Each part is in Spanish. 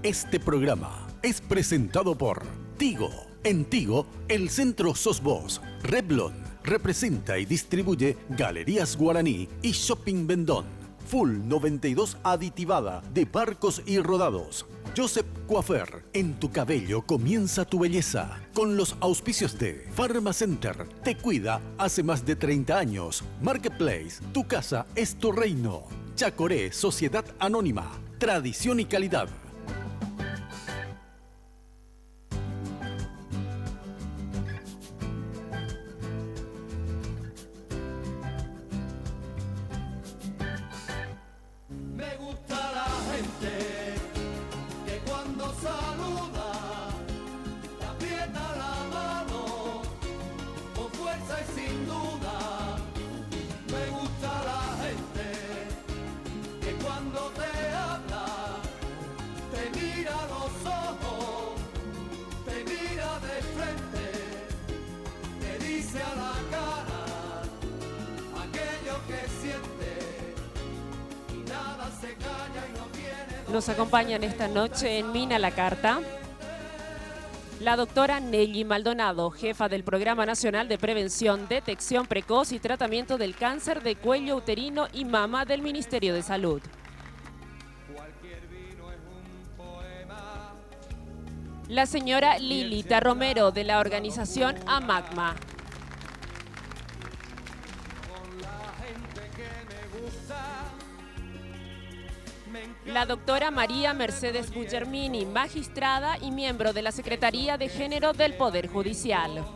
Este programa es presentado por Tigo. En Tigo, el centro sos vos. Revlon representa y distribuye Galerías Guaraní y Shopping Vendón. Full 92 aditivada de barcos y rodados. Joseph Coiffeur, en tu cabello comienza tu belleza. Con los auspicios de Pharmacenter, te cuida hace más de 30 años. Marketplace, tu casa es tu reino. Chacoré, Sociedad Anónima, tradición y calidad. Nos acompañan esta noche en Mina la Carta la doctora Nelly Maldonado, jefa del Programa Nacional de Prevención, Detección Precoz y Tratamiento del Cáncer de Cuello Uterino y Mama del Ministerio de Salud. La señora Lilita Romero, de la organización AMAGMA. La doctora María Mercedes Bugermini, magistrada y miembro de la Secretaría de Género del Poder Judicial.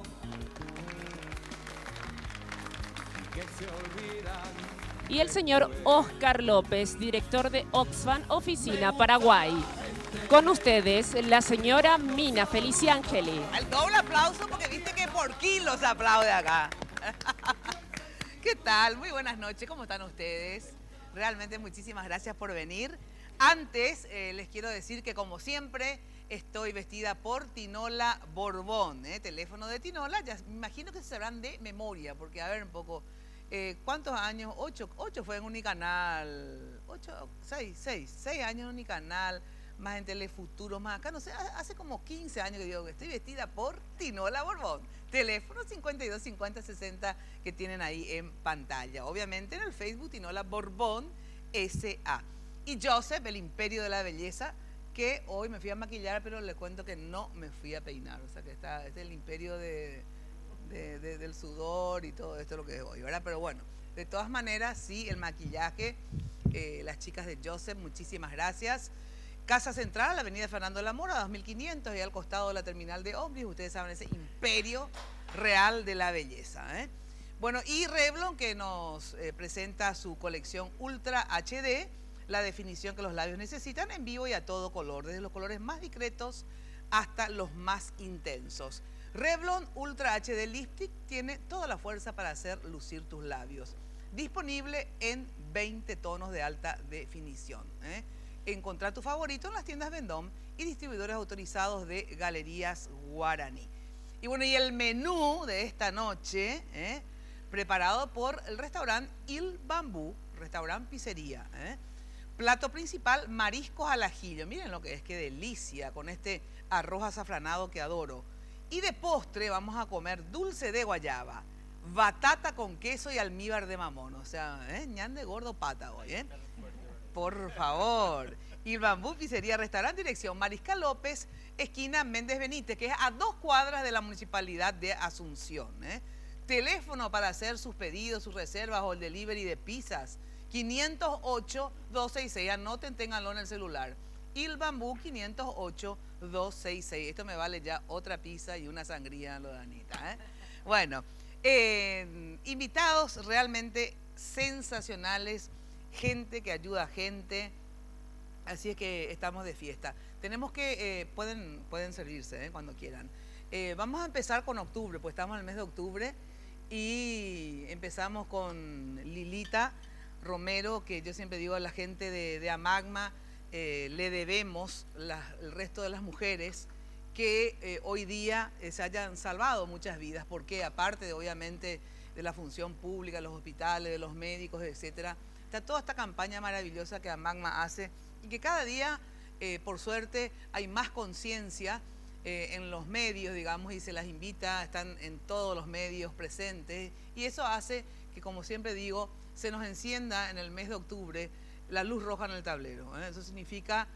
Y el señor Oscar López, director de Oxfam, Oficina Paraguay. Con ustedes, la señora Mina Feliciangeli. El doble aplauso porque viste que por kilo se aplaude acá. ¿Qué tal? Muy buenas noches, ¿cómo están ustedes? Realmente muchísimas gracias por venir. Antes, les quiero decir que como siempre estoy vestida por Tinola Borbón, teléfono de Tinola, ya me imagino que se sabrán de memoria, porque a ver un poco, ¿cuántos años? 8 fue en Unicanal, 6 años en Unicanal, más en Telefuturo, más acá, no sé, hace como 15 años que digo que estoy vestida por Tinola Borbón. Teléfono 52 50 60 que tienen ahí en pantalla. Obviamente en el Facebook Tinola Borbón S.A. Y Joseph, el imperio de la belleza, que hoy me fui a maquillar, pero les cuento que no me fui a peinar. O sea que este es el imperio del sudor y todo esto lo que es hoy, ¿verdad? Pero bueno, de todas maneras, sí, el maquillaje, las chicas de Joseph, muchísimas gracias. Casa Central, Avenida Fernando de la Mora, 2500, y al costado de la terminal de ómnibus, ustedes saben, ese imperio real de la belleza, Bueno, y Revlon, que nos presenta su colección Ultra HD, la definición que los labios necesitan en vivo y a todo color, desde los colores más discretos hasta los más intensos. Revlon Ultra HD Lipstick tiene toda la fuerza para hacer lucir tus labios. Disponible en 20 tonos de alta definición, Encontrar tu favorito en las tiendas Vendôme y distribuidores autorizados de Galerías Guaraní. Y bueno, y el menú de esta noche, preparado por el restaurante Il Bambú, restaurante pizzería. Plato principal, mariscos al ajillo. Miren lo que es, qué delicia, con este arroz azafranado que adoro. Y de postre vamos a comer dulce de guayaba, batata con queso y almíbar de mamón. O sea, ñan de gordo pata hoy, Por favor. Il Bambú Pizzería Restaurante, dirección Mariscal López, esquina Méndez Benítez, que es a 2 cuadras de la Municipalidad de Asunción. Teléfono para hacer sus pedidos, sus reservas o el delivery de pizzas, 508-266. Anoten, ténganlo en el celular. Il Bambú 508-266. Esto me vale ya otra pizza y una sangría, lo de Anita. Bueno, invitados realmente sensacionales, gente que ayuda a gente, así es que estamos de fiesta. Tenemos que, pueden servirse cuando quieran. Vamos a empezar con octubre, pues estamos en el mes de octubre y empezamos con Lilita Romero, que yo siempre digo a la gente de AMAGMA, le debemos el resto de las mujeres que hoy día se hayan salvado muchas vidas, porque aparte de obviamente de la función pública, los hospitales, de los médicos, etcétera, está toda esta campaña maravillosa que AMAGMA hace y que cada día por suerte hay más conciencia en los medios, digamos, y se las invita, están en todos los medios presentes, y eso hace que, como siempre digo, se nos encienda en el mes de octubre la luz roja en el tablero. Eso significa,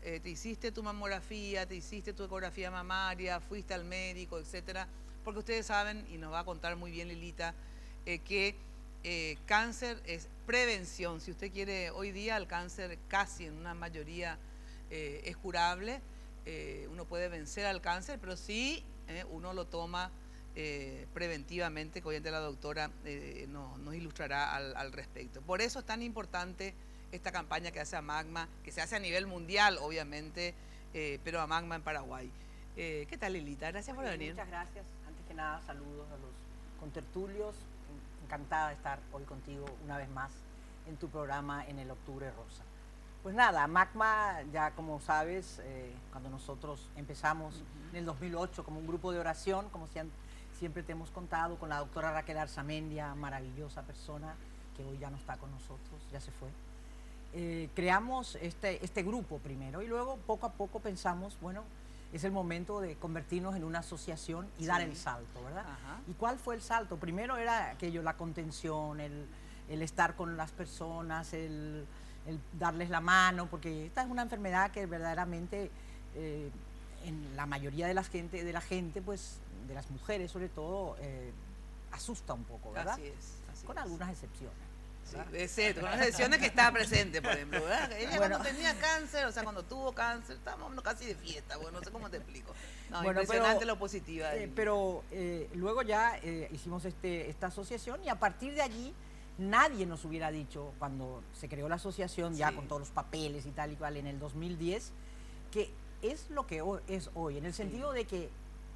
te hiciste tu mamografía, te hiciste tu ecografía mamaria, fuiste al médico, etcétera, porque ustedes saben, y nos va a contar muy bien Lilita, que cáncer es prevención. Si usted quiere, hoy día el cáncer casi en una mayoría es curable. Uno puede vencer al cáncer, pero sí uno lo toma preventivamente, que obviamente la doctora nos ilustrará al respecto. Por eso es tan importante esta campaña que hace AMAGMA, que se hace a nivel mundial, obviamente, pero AMAGMA en Paraguay. ¿Qué tal, Lilita? Gracias por venir. Muchas gracias. Antes que nada, saludos a los contertulios. Encantada de estar hoy contigo una vez más en tu programa en el Octubre Rosa. Pues nada, AMAGMA, ya como sabes, cuando nosotros empezamos en el 2008 como un grupo de oración, como siempre te hemos contado, con la doctora Raquel Arzamendia, maravillosa persona, que hoy ya no está con nosotros, ya se fue. Creamos este grupo primero y luego poco a poco pensamos, bueno, es el momento de convertirnos en una asociación y dar el salto, ¿verdad? Ajá. ¿Y cuál fue el salto? Primero era aquello, la contención, el estar con las personas, el darles la mano, porque esta es una enfermedad que verdaderamente en la mayoría de la gente, pues de las mujeres sobre todo, asusta un poco, ¿verdad? Así es. Con algunas excepciones. Sí, es cierto, con las excepciones que estaba presente, por ejemplo, ¿verdad? Ella cuando tenía cáncer, o sea, cuando tuvo cáncer, estábamos casi de fiesta, bueno, no sé cómo te explico. No, bueno, impresionante lo positiva. Pero luego ya hicimos esta asociación y a partir de allí nadie nos hubiera dicho, cuando se creó la asociación, ya con todos los papeles y tal y cual, en el 2010, que es lo que es hoy, en el sentido de que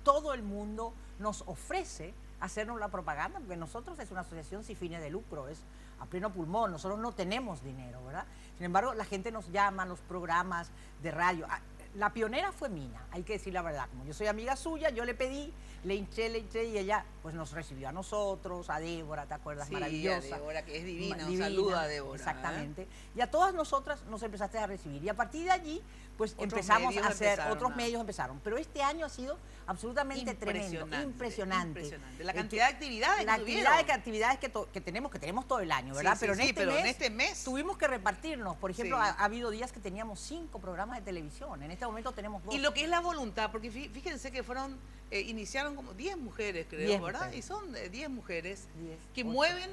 todo el mundo nos ofrece hacernos la propaganda, porque nosotros es una asociación sin fines de lucro, es a pleno pulmón, nosotros no tenemos dinero, ¿verdad? Sin embargo, la gente nos llama, los programas de radio. La pionera fue Mina, hay que decir la verdad. Como yo soy amiga suya, yo le pedí, le hinché y ella pues nos recibió a nosotros, a Débora, ¿te acuerdas? Sí, maravillosa. A Débora, que es divina, un saludo a Débora. Exactamente. Y a todas nosotras nos empezaste a recibir. Y a partir de allí, pues empezamos a hacer, otros medios empezaron. Pero este año ha sido absolutamente tremendo, impresionante. La cantidad de actividades actividades que tenemos todo el año, ¿verdad? Sí, pero en este mes tuvimos que repartirnos. Por ejemplo, ha habido días que teníamos 5 programas de televisión. En este momento tenemos 2. Y lo que es la voluntad, porque fíjense que iniciaron como 10 mujeres, creo, ¿verdad? Mujeres. Y son 10 mujeres que mueven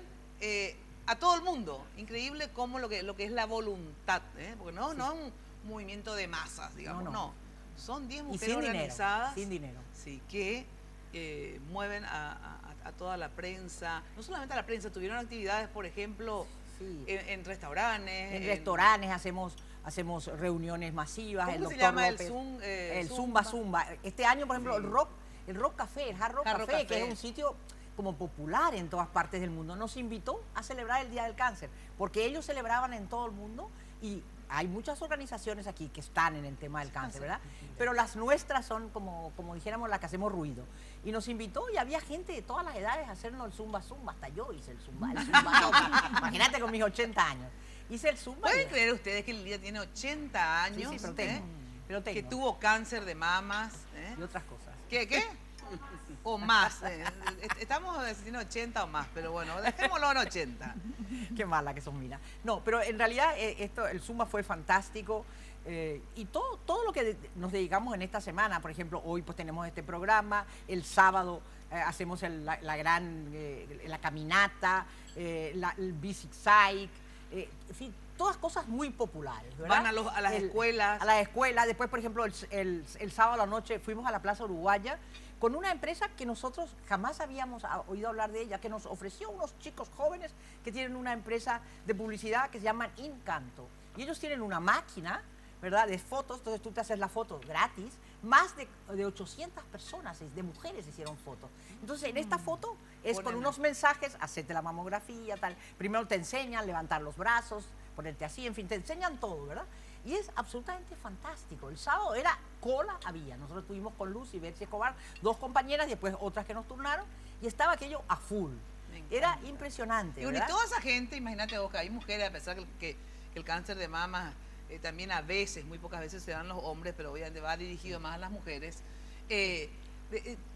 a todo el mundo. Increíble cómo lo que es la voluntad, porque no es un movimiento de masas, digamos, no. Son 10 mujeres organizadas. Sin dinero. Sí, que mueven a toda la prensa. No solamente a la prensa, tuvieron actividades, por ejemplo, en restaurantes. En restaurantes hacemos reuniones masivas. ¿Cómo el se llama López, el Zumba? Este año, por ejemplo, el Rock Café, el Hard Rock Café, que es un sitio como popular en todas partes del mundo, nos invitó a celebrar el Día del Cáncer, porque ellos celebraban en todo el mundo y hay muchas organizaciones aquí que están en el tema del cáncer, ¿verdad? Pero las nuestras son como dijéramos las que hacemos ruido. Y nos invitó y había gente de todas las edades a hacernos el Zumba. Hasta yo hice el Zumba. Imagínate con mis 80 años. Hice el Zumba. ¿Pueden creer ustedes que Lidia tiene 80 años? Sí, pero tengo. Que tuvo cáncer de mamas. Y otras cosas. ¿Qué? O más. Estamos diciendo 80 o más, pero bueno, dejémoslo en 80. Qué mala que son, Mina. No, pero en realidad el Zumba fue fantástico. Y todo lo que nos dedicamos en esta semana, por ejemplo, hoy pues tenemos este programa, el sábado hacemos la caminata, el Basic Psych, en fin, todas cosas muy populares, ¿verdad? Van a las escuelas. A las escuelas. Después, por ejemplo, el sábado a la noche fuimos a la Plaza Uruguaya con una empresa que nosotros jamás habíamos oído hablar de ella, que nos ofreció unos chicos jóvenes que tienen una empresa de publicidad que se llaman Incanto. Y ellos tienen una máquina, ¿verdad?, de fotos, entonces tú te haces la foto gratis. Más de 800 personas, de mujeres, hicieron fotos. Entonces, en esta foto es con unos mensajes, hacerte la mamografía, tal. Primero te enseñan levantar los brazos, ponerte así, en fin, te enseñan todo, ¿verdad? Y es absolutamente fantástico. El sábado había. Nosotros estuvimos con Luz y Betsy Escobar, 2 compañeras, y después otras que nos turnaron, y estaba aquello a full. Era impresionante, y ¿verdad? toda esa gente, imagínate vos, que hay mujeres, a pesar que el cáncer de mama también a veces, muy pocas veces se dan los hombres, pero obviamente va dirigido más a las mujeres.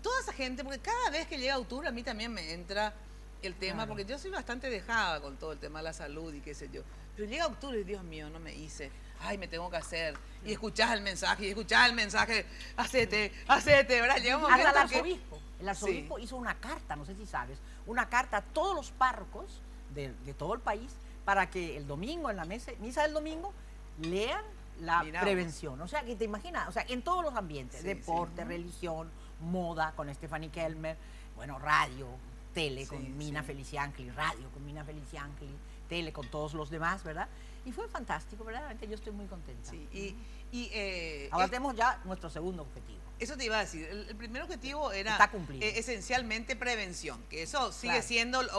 Toda esa gente, porque cada vez que llega octubre a mí también me entra el tema, Claro. porque yo soy bastante dejada con todo el tema de la salud y qué sé yo. Pero llega octubre y Dios mío, no me hice. Ay, me tengo que hacer. Y escuchás el mensaje, hacete, ¿verdad? Llega un momento Hasta el que- arzobispo. El arzobispo hizo una carta, no sé si sabes, una carta a todos los párrocos de todo el país para que el domingo, en la misa del domingo, lean la Mirá, prevención. O sea, que te imaginas, o sea, en todos los ambientes, Sí, deporte, sí. religión, moda, con Stephanie Kelmer, bueno, radio, tele con Sí, Mina sí. Feliciancli, radio con Mina Feliciancli, tele con todos los demás, ¿verdad? Y fue fantástico, verdaderamente yo estoy muy contenta. Sí, Ahora tenemos ya nuestro segundo objetivo. eso te iba a decir. El primer objetivo era Está cumplido. esencialmente prevención, que eso sigue Claro. siendo El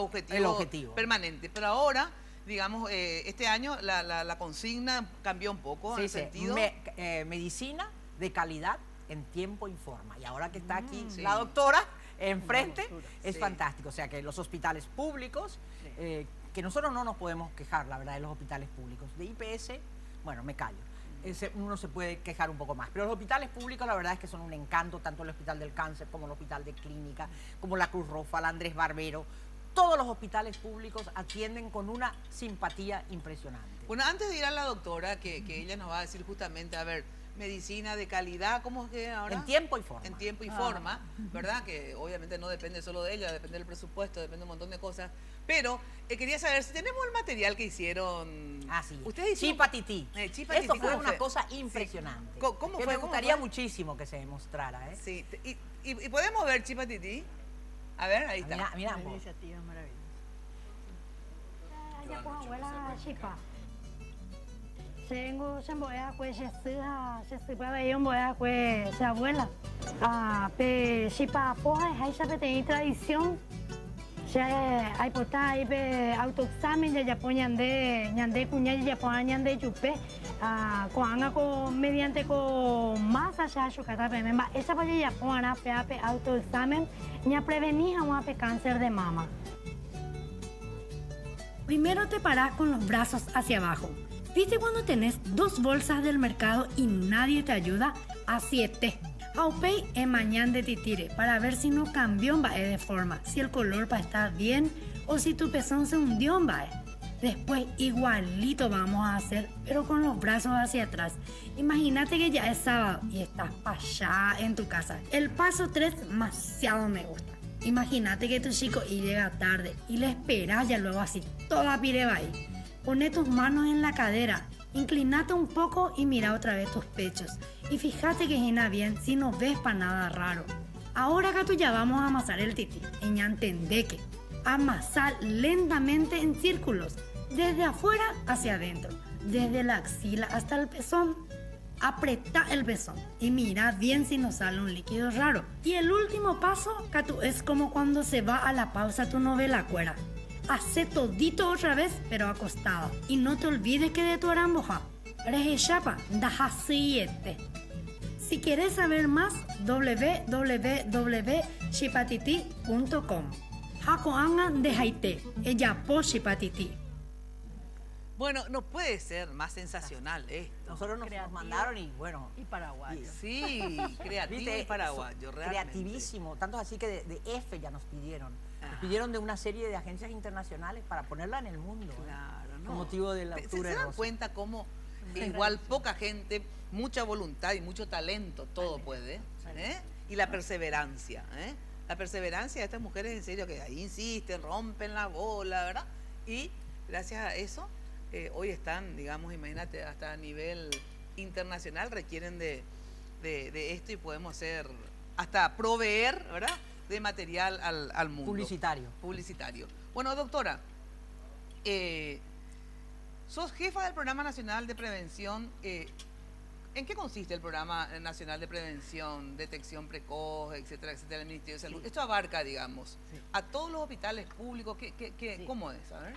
objetivo. permanente. Pero ahora, digamos, este año la consigna cambió un poco en Sí, el sí, sentido. medicina de calidad en tiempo y forma. Y ahora que está aquí Sí. la doctora enfrente, es Sí. fantástico. O sea, que los hospitales públicos, que nosotros no nos podemos quejar, la verdad, de los hospitales públicos. De IPS, bueno, me callo. Uno se puede quejar un poco más. Pero los hospitales públicos, la verdad es que son un encanto, tanto el Hospital del Cáncer como el Hospital de Clínica, como la Cruz Roja, la Andrés Barbero. Todos los hospitales públicos atienden con una simpatía impresionante. Bueno, antes de ir a la doctora, que ella nos va a decir justamente, a ver, medicina de calidad, ¿cómo es que ahora? En tiempo y forma. En tiempo y forma, ¿verdad? Que obviamente no depende solo de ella, depende del presupuesto, depende de un montón de cosas. Pero quería saber si tenemos el material que hicieron. Así es. Ustedes hicieron. Chipatití. Chipatití, Eso fue ¿cómo una fue? cosa Sí. impresionante. ¿Cómo que fue? me ¿Cómo gustaría fue? muchísimo que se demostrara, ¿eh? Sí, y podemos ver Chipatití. A ver, ahí está. Mira, mira Una vos. iniciativa maravillosa. Ya con abuela chipa. Tengo se voy a pues se para yo voy a pues se abuela. Pe chipa poja hay sabe tener tradición. Ya hay pota hay pe autoexamen ya ponían de ñande cuña ya ponían de chupe. Con con mediante con más allá su cara pe memba esa para ya poner pe autoexamen ya prevenir a un cáncer de mama. Primero te parás con los brazos hacia abajo. ¿Viste cuando tenés dos bolsas del mercado y nadie te ayuda? Así es. Aupei es mañana de titire para ver si no cambió de forma, si el color va a estar bien o si tu pezón se hundió. Después igualito vamos a hacer, pero con los brazos hacia atrás. Imagínate que ya es sábado y estás para allá en tu casa. El paso 3 demasiado me gusta. Imagínate que tu chico y llega tarde y le esperas ya luego así, toda pireba ahí. Pone tus manos en la cadera, inclinate un poco y mira otra vez tus pechos. Y fíjate que llena bien si no ves para nada raro. Ahora gato ya vamos a amasar el tití. Y ya entendé que amasar lentamente en círculos, desde afuera hacia adentro, desde la axila hasta el pezón. Apreta el pezón y mira bien si no sale un líquido raro. Y el último paso, Catu, es como cuando se va a la pausa tu novela cuera. Hace todito otra vez, pero acostada. Y no te olvides que de tu aramboja. Rejechapa, dajasiete. Si quieres saber más, www.chipatiti.com. Hakoanga de Haite, ella po Chipatiti. Bueno, no puede ser más sensacional esto. Nosotros nos Creativo. mandaron y bueno. Y paraguayo. Sí, creativo ¿Viste? y paraguayo, Eso, realmente. creativísimo. Tanto así que de EFE ya nos pidieron. Nos Ah. pidieron de una serie de agencias internacionales para ponerla en el mundo. ¿eh? Claro, ¿no? Con motivo de la ¿Se octubre dan rosa. cuenta cómo igual poca gente, mucha voluntad y mucho talento, todo puede? ¿Eh? Y la perseverancia, ¿eh? La perseverancia de estas mujeres, en serio, que ahí insisten, rompen la bola, ¿verdad? Y gracias a eso, hoy están, digamos, imagínate, hasta a nivel internacional requieren de esto y podemos ser, hasta proveer, ¿verdad?, de material al mundo. Publicitario. Bueno, doctora, sos jefa del Programa Nacional de Prevención. ¿En qué consiste el Programa Nacional de Prevención, Detección Precoz, etcétera, etcétera, del Ministerio de Salud? Sí. Esto abarca, digamos, Sí. a todos los hospitales públicos. Sí. ¿Cómo es? A ver.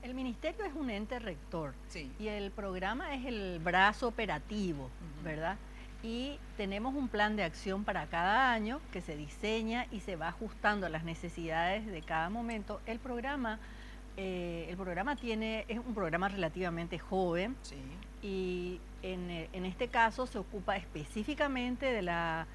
El ministerio es un ente rector Sí. y el programa es el brazo operativo, Ujú. ¿verdad? Y tenemos un plan de acción para cada año que se diseña y se va ajustando a las necesidades de cada momento. El programa el programa es un programa relativamente joven Sí. y en este caso se ocupa específicamente de la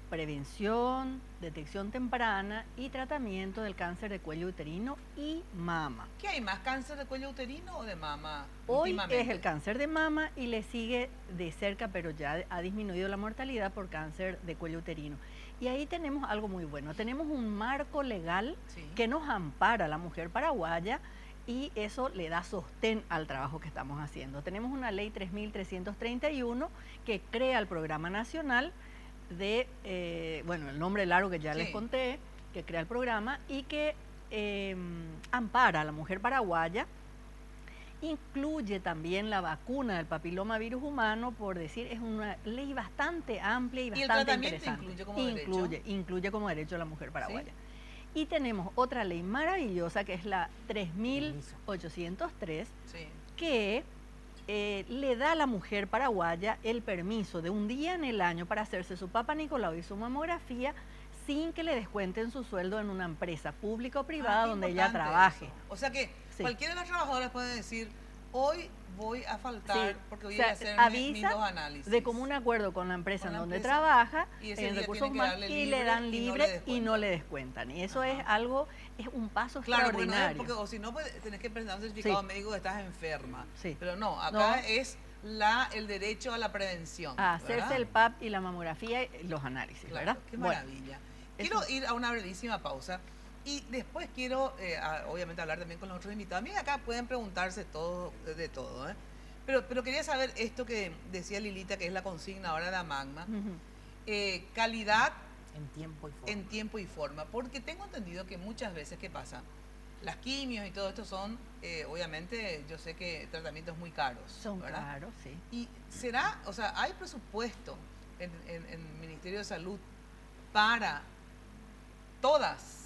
prevención, detección temprana y tratamiento del cáncer de cuello uterino y mama. ¿Qué hay más, cáncer de cuello uterino o de mama? Hoy últimamente? es el cáncer de mama y le sigue de cerca, pero ya ha disminuido la mortalidad por cáncer de cuello uterino. Y ahí tenemos algo muy bueno. Tenemos un marco legal Sí. que nos ampara a la mujer paraguaya y eso le da sostén al trabajo que estamos haciendo. Tenemos una ley 3.331 que crea el Programa Nacional de, el nombre largo que ya Sí. les conté, que crea el programa y que ampara a la mujer paraguaya. Incluye también la vacuna del papilomavirus humano, por decir, es una ley bastante amplia y el bastante tratamiento interesante. incluye como derecho? Incluye como derecho a la mujer paraguaya. Y tenemos otra ley maravillosa que es la 3.803, Sí. que le da a la mujer paraguaya el permiso de un día en el año para hacerse su Papa Nicolau y su mamografía sin que le descuenten su sueldo en una empresa pública o privada Qué donde ella importante trabaje. eso. O sea que Sí. cualquiera de las trabajadoras puede decir, hoy voy a faltar Sí, porque voy o sea, a hacer mis avisa dos análisis. de común acuerdo con la empresa Con la en donde empresa, trabaja, y ese en día recursos tiene que humanos, darle y libre le dan y no le libre y descuentan. no le descuentan. Y eso es Ajá. algo, es un paso Claro, porque, no es- extraordinario. porque o si no, pues, tenés que presentar un certificado Sí. médico de que estás enferma. Sí. Pero no, acá No. es el derecho a la prevención. A hacerse ¿verdad? el PAP y la mamografía y los análisis, Claro, ¿verdad? qué Bueno, maravilla. Quiero ir a una brevísima pausa y después quiero, obviamente, hablar también con los otros invitados. Miren, acá pueden preguntarse todo, de todo, ¿eh? Pero quería saber esto que decía Lilita, que es la consigna ahora de la Magma. ujú. Calidad En tiempo y forma. en tiempo y forma. Porque tengo entendido que muchas veces, ¿qué pasa? Las quimios y todo esto son, obviamente, yo sé que tratamientos muy caros. Son ¿verdad? caros, sí. Y será, o sea, ¿hay presupuesto en el Ministerio de Salud para todas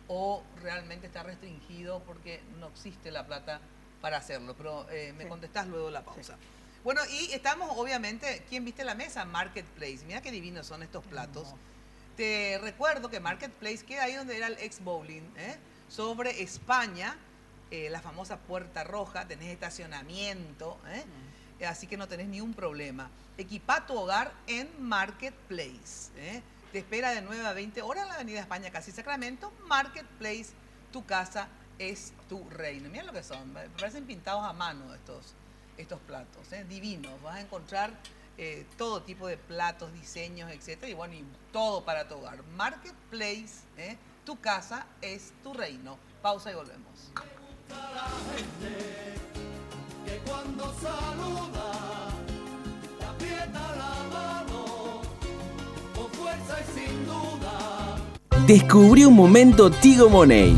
o realmente está restringido porque no existe la plata para hacerlo? Pero me Sí. contestás luego de la pausa. Bueno, y estamos obviamente, ¿quién viste la mesa? Marketplace. Mira qué divinos son estos platos. Te recuerdo que Marketplace queda ahí donde era el ex bowling, sobre España, la famosa Puerta Roja, tenés estacionamiento, así que no tenés ni un problema. Equipa tu hogar en Marketplace. Te espera de 9 a 20 horas en la Avenida España, casi Sacramento. Marketplace, tu casa es tu reino. Mira lo que son, me parecen pintados a mano estos platos, divinos. Vas a encontrar todo tipo de platos, diseños, etcétera, y bueno, y todo para tu hogar. Marketplace, tu casa es tu reino. Pausa y volvemos. Que cuando saluda, te aprieta la mano, con fuerza y sin duda. Descubrí un momento Tigo Money.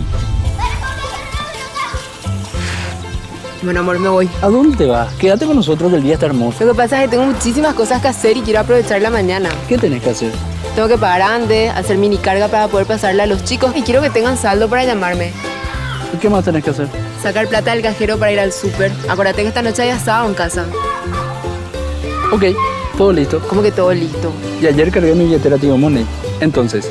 Bueno, amor, me voy. ¿A dónde te vas? Quédate con nosotros, que el día está hermoso. Lo que pasa es que tengo muchísimas cosas que hacer y quiero aprovechar la mañana. ¿Qué tenés que hacer? Tengo que pagar antes, hacer mini carga para poder pasarla a los chicos y quiero que tengan saldo para llamarme. ¿Y qué más tenés que hacer? Sacar plata del cajero para ir al súper. Acuérdate que esta noche hay asado en casa. Ok, todo listo. Como que todo listo. Y ayer cargué mi billetera Tigo Money. Entonces,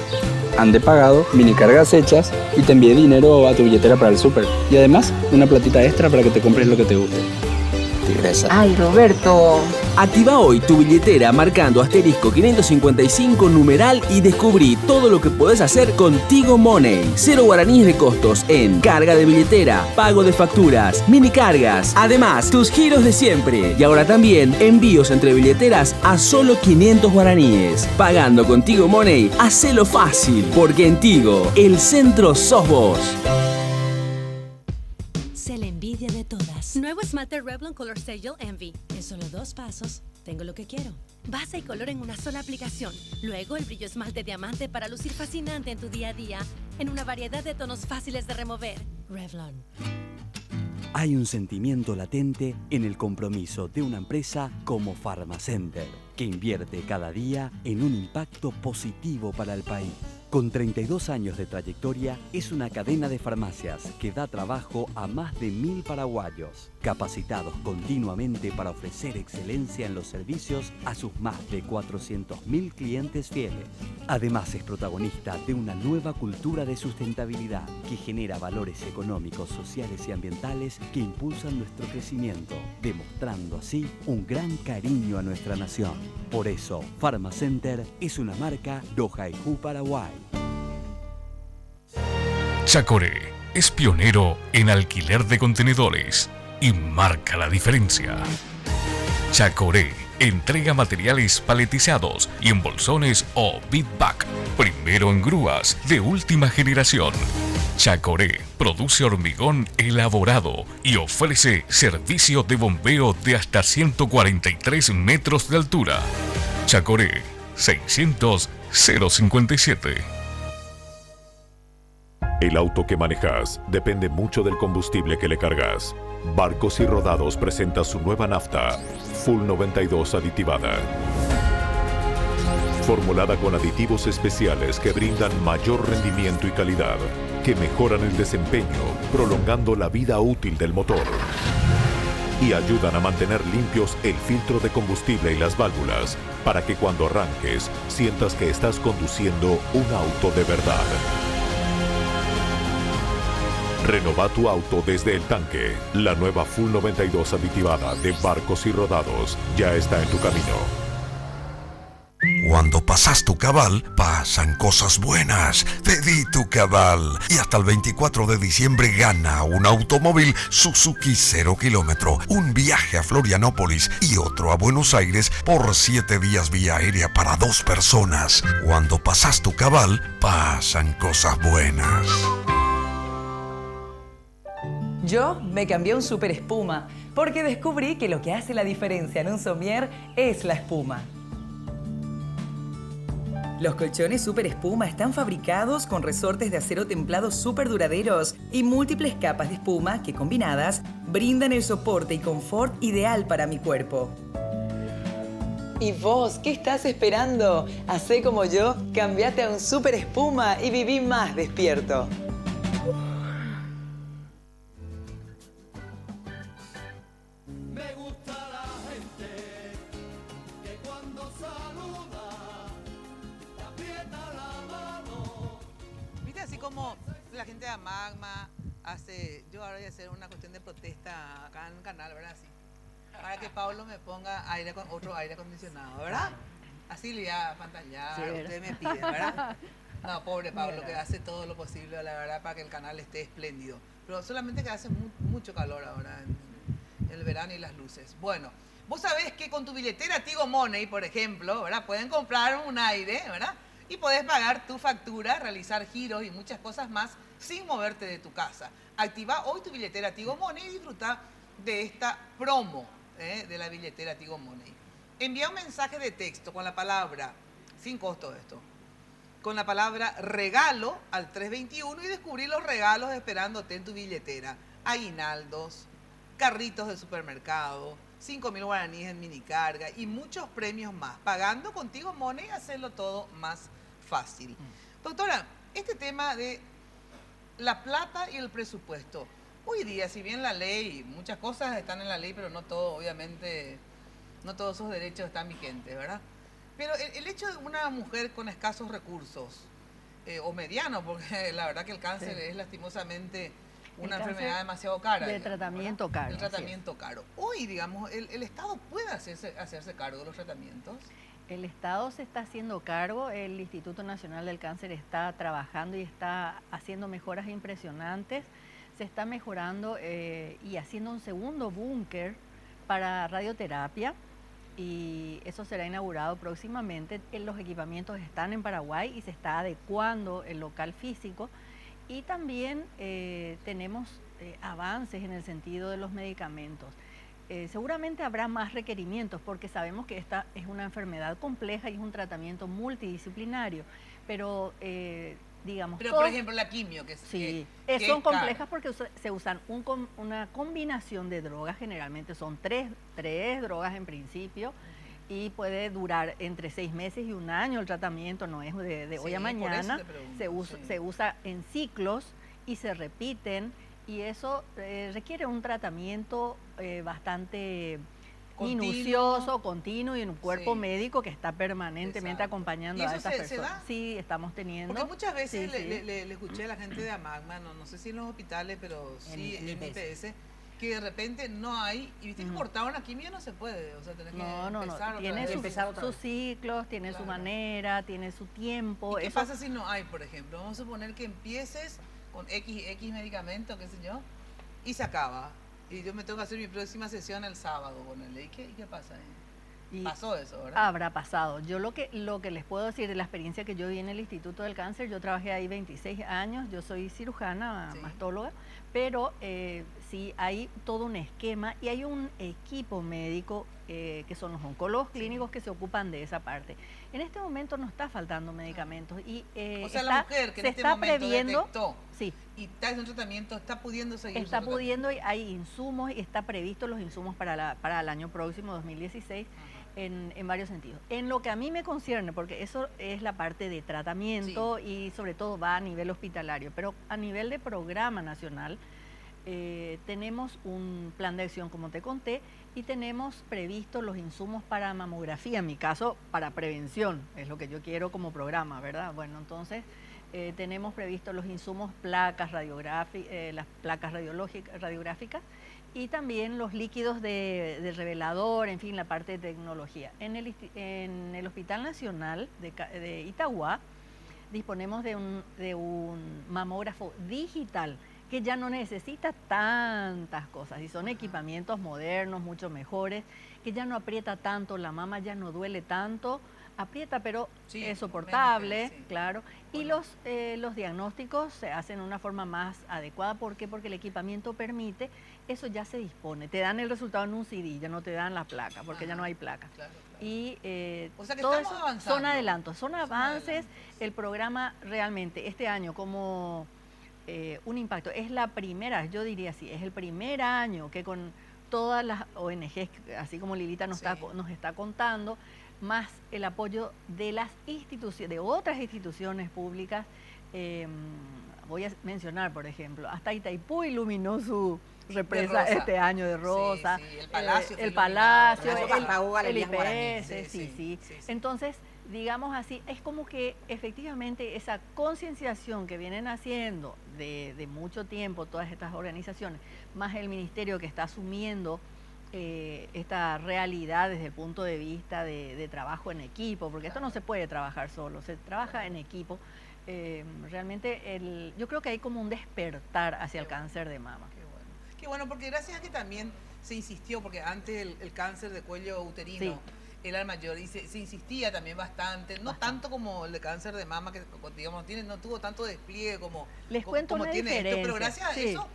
ande pagado, mini cargas hechas y te envié dinero a tu billetera para el súper. Y además, una platita extra para que te compres lo que te guste. Tigresa. Ay, Roberto. Activa hoy tu billetera marcando asterisco 555 numeral y descubrí todo lo que podés hacer con Tigo Money. 0 guaraníes de costos en carga de billetera, pago de facturas, mini cargas. Además, tus giros de siempre. Y ahora también envíos entre billeteras a solo 500 guaraníes. Pagando con Tigo Money, hacelo fácil. Porque en Tigo, el centro sos vos. Sé la envidia de todas. Nuevo esmalte Revlon Color Serial Envy. En solo 2 pasos, tengo lo que quiero. Base y color en una sola aplicación. Luego el brillo esmalte diamante para lucir fascinante en tu día a día. En una variedad de tonos fáciles de remover. Revlon. Hay un sentimiento latente en el compromiso de una empresa como Pharmacenter, que invierte cada día en un impacto positivo para el país. Con 32 años de trayectoria, es una cadena de farmacias que da trabajo a más de 1000 paraguayos. capacitados continuamente para ofrecer excelencia en los servicios a sus más de 400.000 clientes fieles. Además, es protagonista de una nueva cultura de sustentabilidad que genera valores económicos, sociales y ambientales que impulsan nuestro crecimiento, demostrando así un gran cariño a nuestra nación. Por eso, Pharmacenter es una marca Dohaihu Paraguay. Chacoré es pionero en alquiler de contenedores y marca la diferencia. Chacoré entrega materiales paletizados y en bolsones o bit-back, primero en grúas de última generación. Chacoré produce hormigón elaborado y ofrece servicio de bombeo de hasta 143 metros de altura. Chacoré 600 057. El auto que manejas depende mucho del combustible que le cargas. Barcos y Rodados presenta su nueva nafta, Full 92 aditivada. Formulada con aditivos especiales que brindan mayor rendimiento y calidad, que mejoran el desempeño, prolongando la vida útil del motor. Y ayudan a mantener limpios el filtro de combustible y las válvulas, para que cuando arranques, sientas que estás conduciendo un auto de verdad. Renova tu auto desde el tanque. La nueva Full 92 aditivada de Barcos y Rodados ya está en tu camino. Cuando pasas tu cabal, pasan cosas buenas. Pedí tu cabal. Y hasta el 24 de diciembre gana un automóvil Suzuki 0 kilómetro, un viaje a Florianópolis y otro a Buenos Aires por 7 días vía aérea para 2 personas. Cuando pasas tu cabal, pasan cosas buenas. Yo me cambié a un Super Espuma porque descubrí que lo que hace la diferencia en un somier es la espuma. Los colchones Super Espuma están fabricados con resortes de acero templado súper duraderos y múltiples capas de espuma que combinadas brindan el soporte y confort ideal para mi cuerpo. ¿Y vos qué estás esperando? Hacé como yo, cambiate a un Super Espuma y viví más despierto. Magma hace, yo ahora voy a hacer una cuestión de protesta acá en el canal, ¿verdad? Así, para que Pablo me ponga otro aire acondicionado, ¿verdad? Así le voy a pantallar, sí, usted me pide, ¿verdad? No, pobre Pablo, que hace todo lo posible, la verdad, para que el canal esté espléndido. Pero solamente que hace mucho calor ahora en el verano y las luces. Bueno, vos sabés que con tu billetera Tigo Money, por ejemplo, ¿verdad? Pueden comprar un aire, ¿verdad? Y podés pagar tu factura, realizar giros y muchas cosas más sin moverte de tu casa. Activa hoy tu billetera Tigo Money y disfruta de esta promo de la billetera Tigo Money. Envía un mensaje de texto con la palabra, sin costo esto, con la palabra regalo al 321 y descubrí los regalos esperándote en tu billetera. Aguinaldos, carritos de supermercado, 5.000 guaraníes en minicarga y muchos premios más. Pagando con Tigo Money, hacerlo todo más fácil. Doctora, este tema de la plata y el presupuesto. Hoy día, si bien la ley, muchas cosas están en la ley, pero no todo, obviamente, no todos esos derechos están vigentes, ¿verdad? Pero el hecho de una mujer con escasos recursos, o mediano, porque la verdad que el cáncer es lastimosamente una enfermedad demasiado cara. De tratamiento caro. El tratamiento caro. Hoy, digamos, ¿el Estado puede hacerse cargo de los tratamientos? El Estado se está haciendo cargo, el Instituto Nacional del Cáncer está trabajando y está haciendo mejoras impresionantes. Se está mejorando y haciendo un segundo búnker para radioterapia y eso será inaugurado próximamente. Los equipamientos están en Paraguay y se está adecuando el local físico. Y también tenemos avances en el sentido de los medicamentos. Seguramente habrá más requerimientos porque sabemos que esta es una enfermedad compleja y es un tratamiento multidisciplinario, pero digamos... Pero por ejemplo la quimio, que son complejas porque se usan una combinación de drogas, generalmente son tres drogas en principio, y puede durar entre 6 meses y 1 año el tratamiento, no es de hoy a mañana, se usa en ciclos y se repiten y eso requiere un tratamiento bastante Continuo. minucioso, continuo y en un cuerpo Sí. médico que está permanentemente acompañando ¿Y a eso esas se personas. da? Sí, estamos teniendo. Porque muchas veces Sí, sí. le escuché a la gente de Amagma, no sé si en los hospitales, pero sí en IPS, que de repente no hay, y viste que cortar una quimio no se puede, o sea, tenés que empezar otra tiene vez. sus ciclos, tiene su manera, tiene su tiempo. ¿Y qué Eso- pasa si no hay, por ejemplo? Vamos a suponer que empieces con X medicamento, qué sé yo, y se acaba. Y yo me tengo que hacer mi próxima sesión el sábado, ponele. ¿Y qué pasa ahí? Pasó eso, ¿verdad? Habrá pasado. Yo lo que les puedo decir de la experiencia que yo vi en el Instituto del Cáncer, yo trabajé ahí 26 años, yo soy cirujana, mastóloga, pero sí hay todo un esquema y hay un equipo médico que son los oncólogos clínicos que se ocupan de esa parte. En este momento no está faltando medicamentos y O sea, la mujer que en se este está momento previendo, detectó sí, y está en un tratamiento, está pudiendo seguir está su tratamiento. pudiendo, y hay insumos y está previsto los insumos para el año próximo, 2016, en varios sentidos. En lo que a mí me concierne, porque eso es la parte de tratamiento y sobre todo va a nivel hospitalario, pero a nivel de programa nacional tenemos un plan de acción, como te conté, y tenemos previsto los insumos para mamografía, en mi caso para prevención, es lo que yo quiero como programa, ¿verdad? Bueno, entonces tenemos previsto los insumos, placas las placas radiográficas y también los líquidos del revelador, en fin, la parte de tecnología. En el Hospital Nacional de Itagua disponemos de un mamógrafo digital que ya no necesita tantas cosas y son equipamientos modernos, mucho mejores, que ya no aprieta tanto, la mama ya no duele tanto, aprieta pero es soportable, claro, y los diagnósticos se hacen de una forma más adecuada. ¿Por qué? Porque el equipamiento permite, eso ya se dispone, te dan el resultado en un CD, ya no te dan la placa, porque ya no hay placa. Y O sea que todo estamos eso avanzando. son adelantos, son avances. El programa realmente este año como un impacto, es la primera, yo diría así, es el primer año que con todas las ONGs, así como Lilita nos está contando, más el apoyo de las instituciones, de otras instituciones públicas. Voy a mencionar, por ejemplo, hasta Itaipú iluminó su represa este año de rosa. Sí, sí, el Palacio fue el Palacio, iluminado. el Galerías IPS, sí. Entonces, digamos así, es como que efectivamente esa concienciación que vienen haciendo de mucho tiempo todas estas organizaciones, más el ministerio que está asumiendo esta realidad desde el punto de vista de trabajo en equipo, porque esto no se puede trabajar solo, se trabaja en equipo. Realmente yo creo que hay como un despertar hacia el cáncer de mama. Qué bueno, porque gracias a que también se insistió, porque antes el cáncer de cuello uterino era el mayor y se insistía también bastante, no tanto como el de cáncer de mama, que digamos no tuvo tanto despliegue como cuento una tiene esto, pero diferencia, gracias a eso,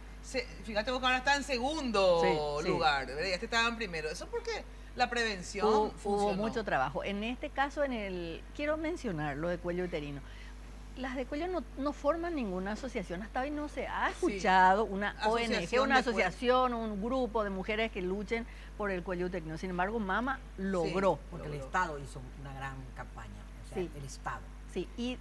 fíjate vos que ahora está en segundo Sí. lugar, ¿verdad? Ya estaba en primero. Eso porque la prevención Hubo funcionó. mucho trabajo. En este caso, quiero mencionar lo de cuello uterino. Las de cuello no forman ninguna asociación. Hasta hoy no se ha escuchado una ONG, una asociación, un grupo de mujeres que luchen por el cuello uterino. Sin embargo, Mama logró. Porque el Estado hizo una gran campaña, o sea, el Estado. Sí, y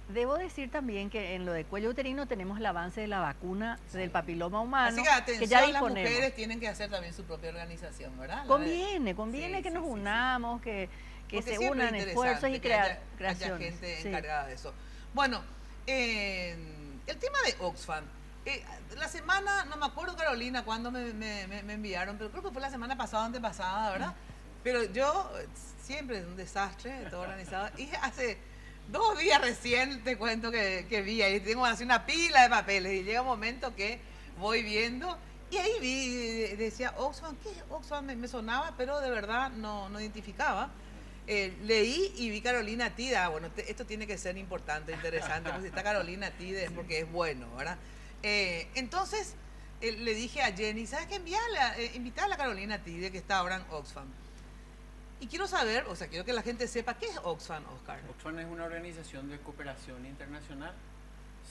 debo decir también que en lo de cuello uterino tenemos el avance de la vacuna del papiloma humano. Así que atención, ya las disponemos. mujeres tienen que hacer también su propia organización, ¿verdad? Conviene que nos unamos, que se unan esfuerzos y haya creaciones. gente encargada de eso. Bueno, el tema de Oxfam. La semana, no me acuerdo, Carolina, cuándo me enviaron, pero creo que fue la semana pasada, antepasada, ¿verdad? Pero yo siempre es un desastre, todo organizado. Y hace 2 días recién te cuento que vi ahí, tengo así una pila de papeles y llega un momento que voy viendo y ahí vi, decía Oxfam, ¿qué es Oxfam? Me sonaba, pero de verdad no identificaba. Leí y vi Carolina Tida. Bueno, esto tiene que ser importante, interesante, porque si está Carolina Tida es porque es bueno, ¿verdad? Entonces le dije a Jenny, ¿sabes qué? Invitarla a Carolina Tida, que está ahora en Oxfam. Y quiero saber, o sea, quiero que la gente sepa, ¿qué es Oxfam, Oscar? Oxfam es una organización de cooperación internacional.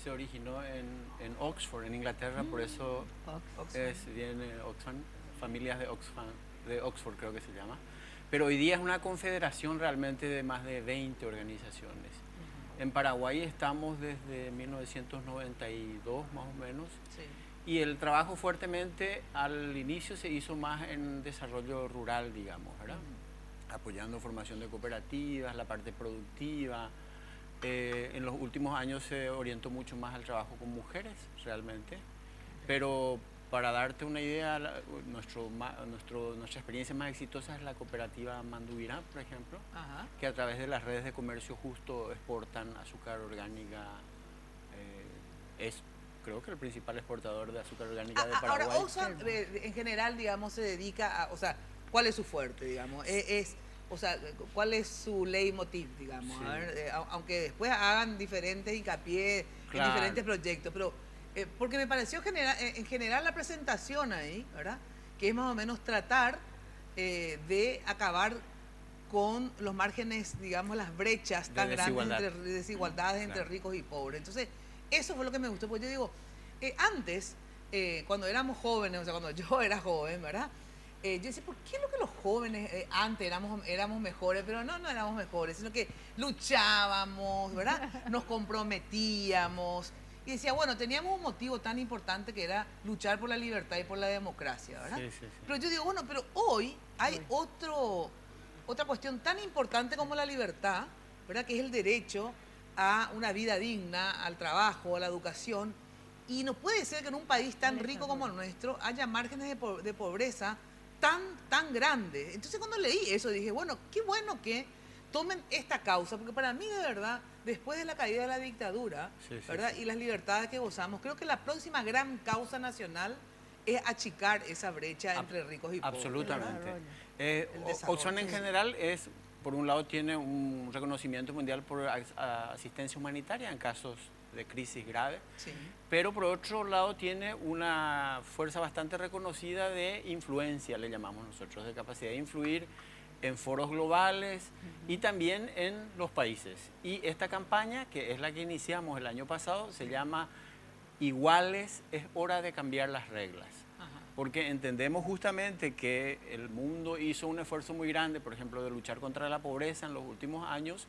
Se originó en Oxford, en Inglaterra, por eso viene Oxfam, familias de Oxford creo que se llama. Pero hoy día es una confederación realmente de más de 20 organizaciones. En Paraguay estamos desde 1992 más o menos Y el trabajo fuertemente al inicio se hizo más en desarrollo rural, digamos, ¿verdad? Apoyando formación de cooperativas, la parte productiva. En los últimos años se orientó mucho más al trabajo con mujeres, realmente. Pero para darte una idea, nuestra experiencia más exitosa es la cooperativa Mandubirá, por ejemplo, que a través de las redes de comercio justo exportan azúcar orgánica. Creo que el principal exportador de azúcar orgánica de Paraguay. Ahora, Oxfam en general, digamos, se dedica a, o sea, ¿cuál es su fuerte, digamos? O sea, ¿cuál es su leitmotiv, digamos? Sí. A ver, aunque después hagan diferentes hincapié en diferentes proyectos, pero porque me pareció en general la presentación ahí, ¿verdad? Que es más o menos tratar de acabar con los márgenes, digamos, las brechas tan grandes, desigualdades entre ricos y pobres. Entonces, eso fue lo que me gustó, porque yo digo, antes, cuando éramos jóvenes, o sea, cuando yo era joven, ¿verdad? Yo decía, ¿por qué lo que los jóvenes antes éramos mejores? Pero no éramos mejores, sino que luchábamos, ¿verdad? Nos comprometíamos. Y decía, bueno, teníamos un motivo tan importante que era luchar por la libertad y por la democracia, ¿verdad? Sí. Pero yo digo, bueno, pero hoy hay otra cuestión tan importante como la libertad, ¿verdad? Que es el derecho a una vida digna, al trabajo, a la educación. Y no puede ser que en un país tan rico como el nuestro haya márgenes de pobreza tan grandes. Entonces cuando leí eso dije, bueno, qué bueno que tomen esta causa, porque para mí de verdad, después de la caída de la dictadura, ¿verdad? Y las libertades que gozamos, creo que la próxima gran causa nacional es achicar esa brecha entre ricos y pobres. Absolutamente. Oxfam en general es, por un lado, tiene un reconocimiento mundial por asistencia humanitaria en casos de crisis grave, pero por otro lado tiene una fuerza bastante reconocida de influencia, le llamamos nosotros, de capacidad de influir en foros globales y también en los países. Y esta campaña, que es la que iniciamos el año pasado, se llama Iguales, es hora de cambiar las reglas. Porque entendemos justamente que el mundo hizo un esfuerzo muy grande, por ejemplo, de luchar contra la pobreza en los últimos años,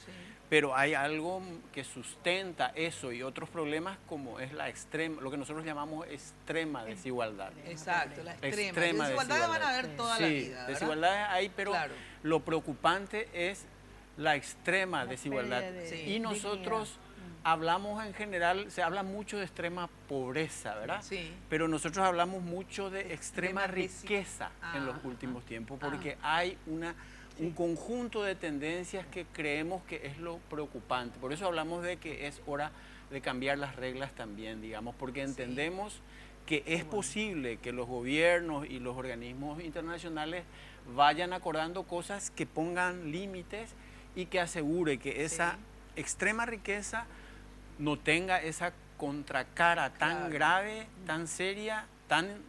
pero hay algo que sustenta eso y otros problemas como es la extrema, lo que nosotros llamamos extrema desigualdad. Exacto, la extrema desigualdades van a haber toda la vida, ¿verdad? Desigualdades hay, pero lo preocupante es la extrema desigualdad. Y nosotros hablamos en general, se habla mucho de extrema pobreza, ¿verdad? Sí. Pero nosotros hablamos mucho de extrema riqueza en los últimos tiempos, porque hay un conjunto de tendencias que creemos que es lo preocupante. Por eso hablamos de que es hora de cambiar las reglas también, digamos, porque entendemos que es posible que los gobiernos y los organismos internacionales vayan acordando cosas que pongan límites y que asegure que esa extrema riqueza no tenga esa contracara tan grave, tan seria, tan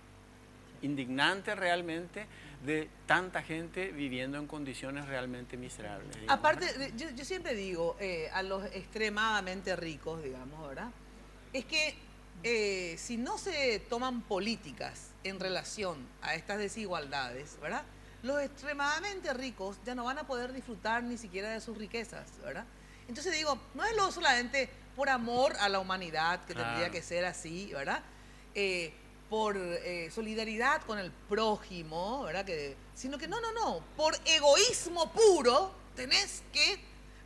indignante realmente, de tanta gente viviendo en condiciones realmente miserables. Digamos. Aparte, yo siempre digo a los extremadamente ricos, digamos, ¿verdad? Es que si no se toman políticas en relación a estas desigualdades, ¿verdad? Los extremadamente ricos ya no van a poder disfrutar ni siquiera de sus riquezas, ¿verdad? Entonces digo, no es solamente por amor a la humanidad, que tendría que ser así, ¿verdad? Por solidaridad con el prójimo, ¿verdad? Sino que no, por egoísmo puro tenés que,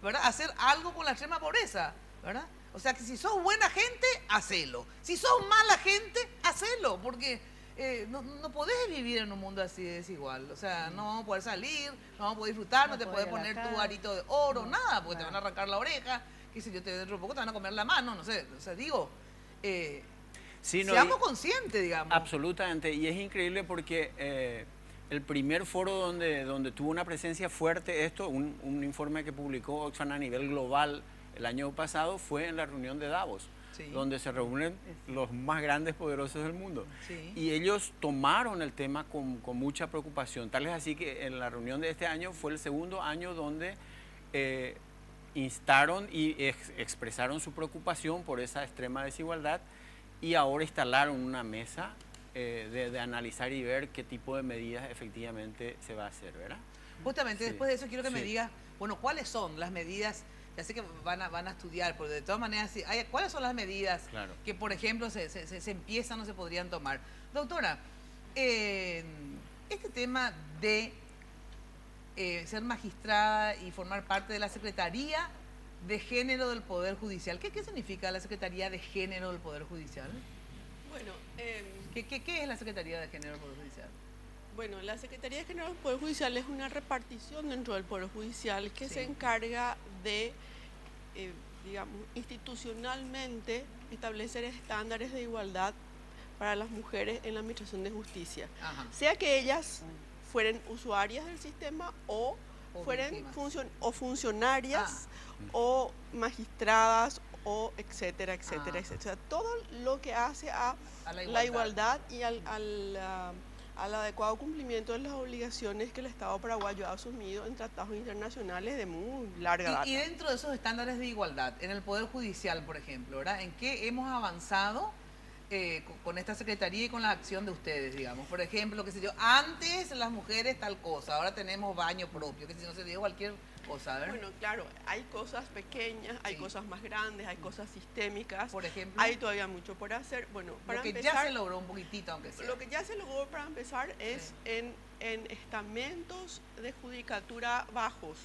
¿verdad?, hacer algo con la extrema pobreza, ¿verdad? O sea que si sos buena gente, hacelo. Si sos mala gente, hacelo, porque no podés vivir en un mundo así de desigual. O sea, no vamos a poder salir, no vamos a poder disfrutar, no te podés poner tu arito de oro, nada, porque te van a arrancar la oreja. Que si yo dentro de poco te van a comer la mano, no sé, o sea, digo, seamos conscientes, digamos. Absolutamente, y es increíble porque el primer foro donde tuvo una presencia fuerte un informe que publicó Oxfam a nivel global el año pasado fue en la reunión de Davos, donde se reúnen los más grandes poderosos del mundo. Y ellos tomaron el tema con mucha preocupación, tal es así que en la reunión de este año fue el segundo año donde instaron y expresaron su preocupación por esa extrema desigualdad y ahora instalaron una mesa de analizar y ver qué tipo de medidas efectivamente se va a hacer, ¿verdad? Justamente después de eso quiero que me digas, bueno, ¿cuáles son las medidas Ya sé que van a estudiar, pero de todas maneras, ¿cuáles son las medidas que, por ejemplo, se empiezan o se podrían tomar? Doctora, este tema de ser magistrada y formar parte de la Secretaría de Género del Poder Judicial, ¿qué significa la Secretaría de Género del Poder Judicial? Bueno, ¿Qué es la Secretaría de Género del Poder Judicial? Bueno, la Secretaría de Género del Poder Judicial es una repartición dentro del Poder Judicial que se encarga de, digamos, institucionalmente establecer estándares de igualdad para las mujeres en la administración de justicia. Sea que ellas fueran usuarias del sistema o fueran funcionarias o magistradas o etcétera, etcétera, etcétera. Todo lo que hace a la igualdad y al adecuado cumplimiento de las obligaciones que el Estado paraguayo ha asumido en tratados internacionales de muy larga data. Y dentro de esos estándares de igualdad, en el Poder Judicial, por ejemplo, ¿verdad? ¿En qué hemos avanzado con esta Secretaría y con la acción de ustedes, digamos? Por ejemplo, qué sé yo, antes las mujeres tal cosa, ahora tenemos baño propio, que si no se dio cualquier cosa, ¿verdad? Bueno, claro, hay cosas pequeñas, hay cosas más grandes, hay cosas sistémicas. Por ejemplo, hay todavía mucho por hacer. Bueno, para lo que empezar, ya se logró un poquitito, aunque sea. Lo que ya se logró para empezar es en estamentos de judicatura bajos,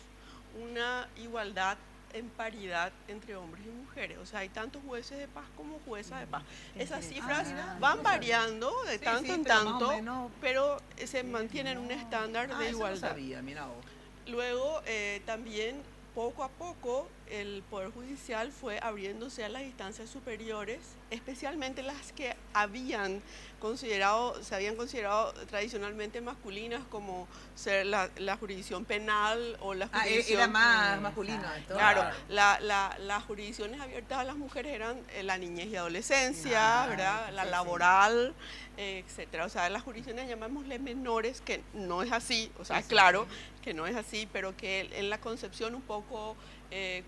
una igualdad en paridad entre hombres y mujeres. O sea, hay tantos jueces de paz como juezas de paz. Esas cifras van variando de tanto en tanto, pero se mantiene en un estándar de igualdad. Eso no sabía, mira vos. Luego, también, poco a poco, el Poder Judicial fue abriéndose a las instancias superiores, especialmente las que se habían considerado tradicionalmente masculinas, como ser la jurisdicción penal o la jurisdicción... era más masculino esto. Claro, las jurisdicciones abiertas a las mujeres eran la niñez y adolescencia, ¿verdad? La laboral, etcétera. O sea, las jurisdicciones, llamémosle menores, que no es así, o sea, claro que no es así, pero que en la concepción un poco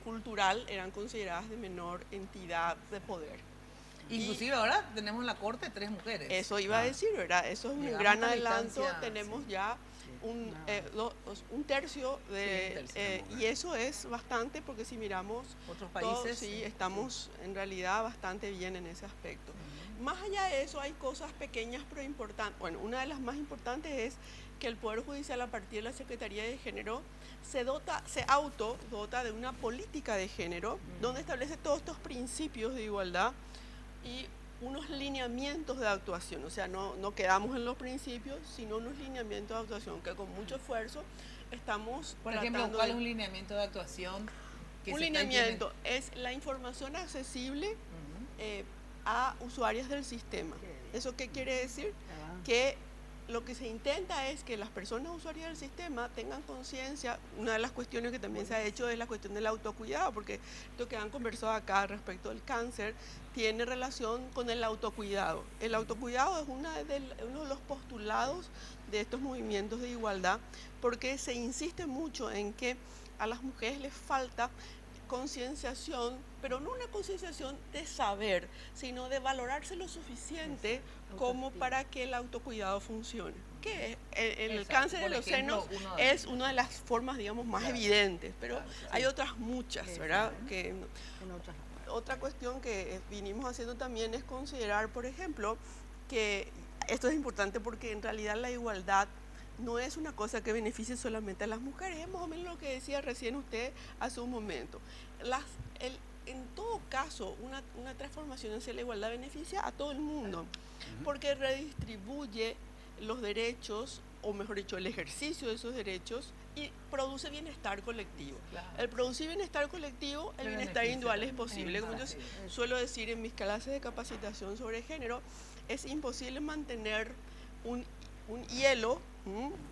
cultural eran consideradas de menor entidad de poder. Inclusive ahora tenemos en la Corte 3 mujeres. Eso iba a decir, ¿verdad? Eso es un gran adelanto. Tenemos ya un tercio y eso es bastante, porque si miramos otros países, sí, estamos en realidad bastante bien en ese aspecto. Más allá de eso, hay cosas pequeñas pero importantes. Bueno, una de las más importantes es que el Poder Judicial, a partir de la Secretaría de Género, se autodota de una política de género, donde establece todos estos principios de igualdad y unos lineamientos de actuación. O sea, no quedamos en los principios, sino unos lineamientos de actuación que con mucho esfuerzo estamos Por ejemplo, ¿cuál es un lineamiento de actuación? Un lineamiento es la información accesible a usuarios del sistema. ¿Eso qué quiere decir? Que lo que se intenta es que las personas usuarias del sistema tengan conciencia. Una de las cuestiones que también se ha hecho es la cuestión del autocuidado, porque esto que han conversado acá respecto del cáncer tiene relación con el autocuidado. El autocuidado es uno de los postulados de estos movimientos de igualdad, porque se insiste mucho en que a las mujeres les falta concienciación, pero no una concienciación de saber, sino de valorarse lo suficiente como para que el autocuidado funcione. Que el cáncer de los senos es una de las formas, digamos, más evidentes, pero hay otras muchas, ¿verdad? Otra cuestión que vinimos haciendo también es considerar, por ejemplo, que esto es importante porque en realidad la igualdad no es una cosa que beneficie solamente a las mujeres, es más o menos lo que decía recién usted hace un momento. En todo caso, una transformación hacia la igualdad beneficia a todo el mundo, porque redistribuye los derechos, o mejor dicho, el ejercicio de esos derechos, y produce bienestar colectivo. El producir bienestar colectivo, el bienestar individual es posible. Como yo suelo decir en mis clases de capacitación sobre género, es imposible mantener un hielo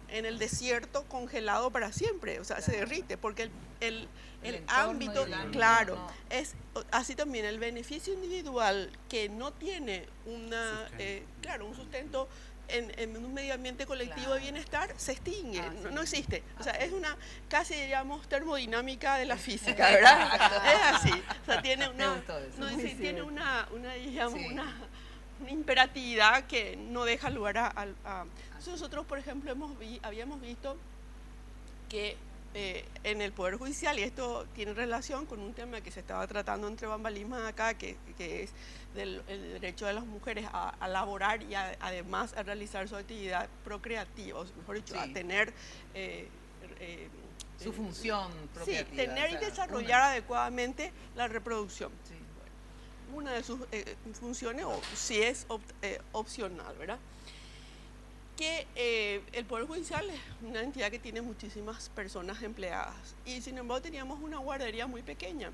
en el desierto congelado para siempre, o sea, se derrite, porque el ámbito, claro, es así también el beneficio individual que no tiene un sustento en un medio ambiente colectivo de bienestar, se extingue, no existe. O sea, es una casi, diríamos, termodinámica de la física, ¿verdad? Es así, o sea, tiene una imperatividad que no deja lugar a... Nosotros, por ejemplo, habíamos visto que en el Poder Judicial, y esto tiene relación con un tema que se estaba tratando entre bambalinas acá, que es el derecho de las mujeres a laborar y además a realizar su actividad procreativa, o mejor dicho, a tener su función procreativa. Sí, tener y desarrollar adecuadamente la reproducción. Sí, bueno. Una de sus funciones, o si es opcional, ¿verdad? Que el Poder Judicial es una entidad que tiene muchísimas personas empleadas y sin embargo teníamos una guardería muy pequeña.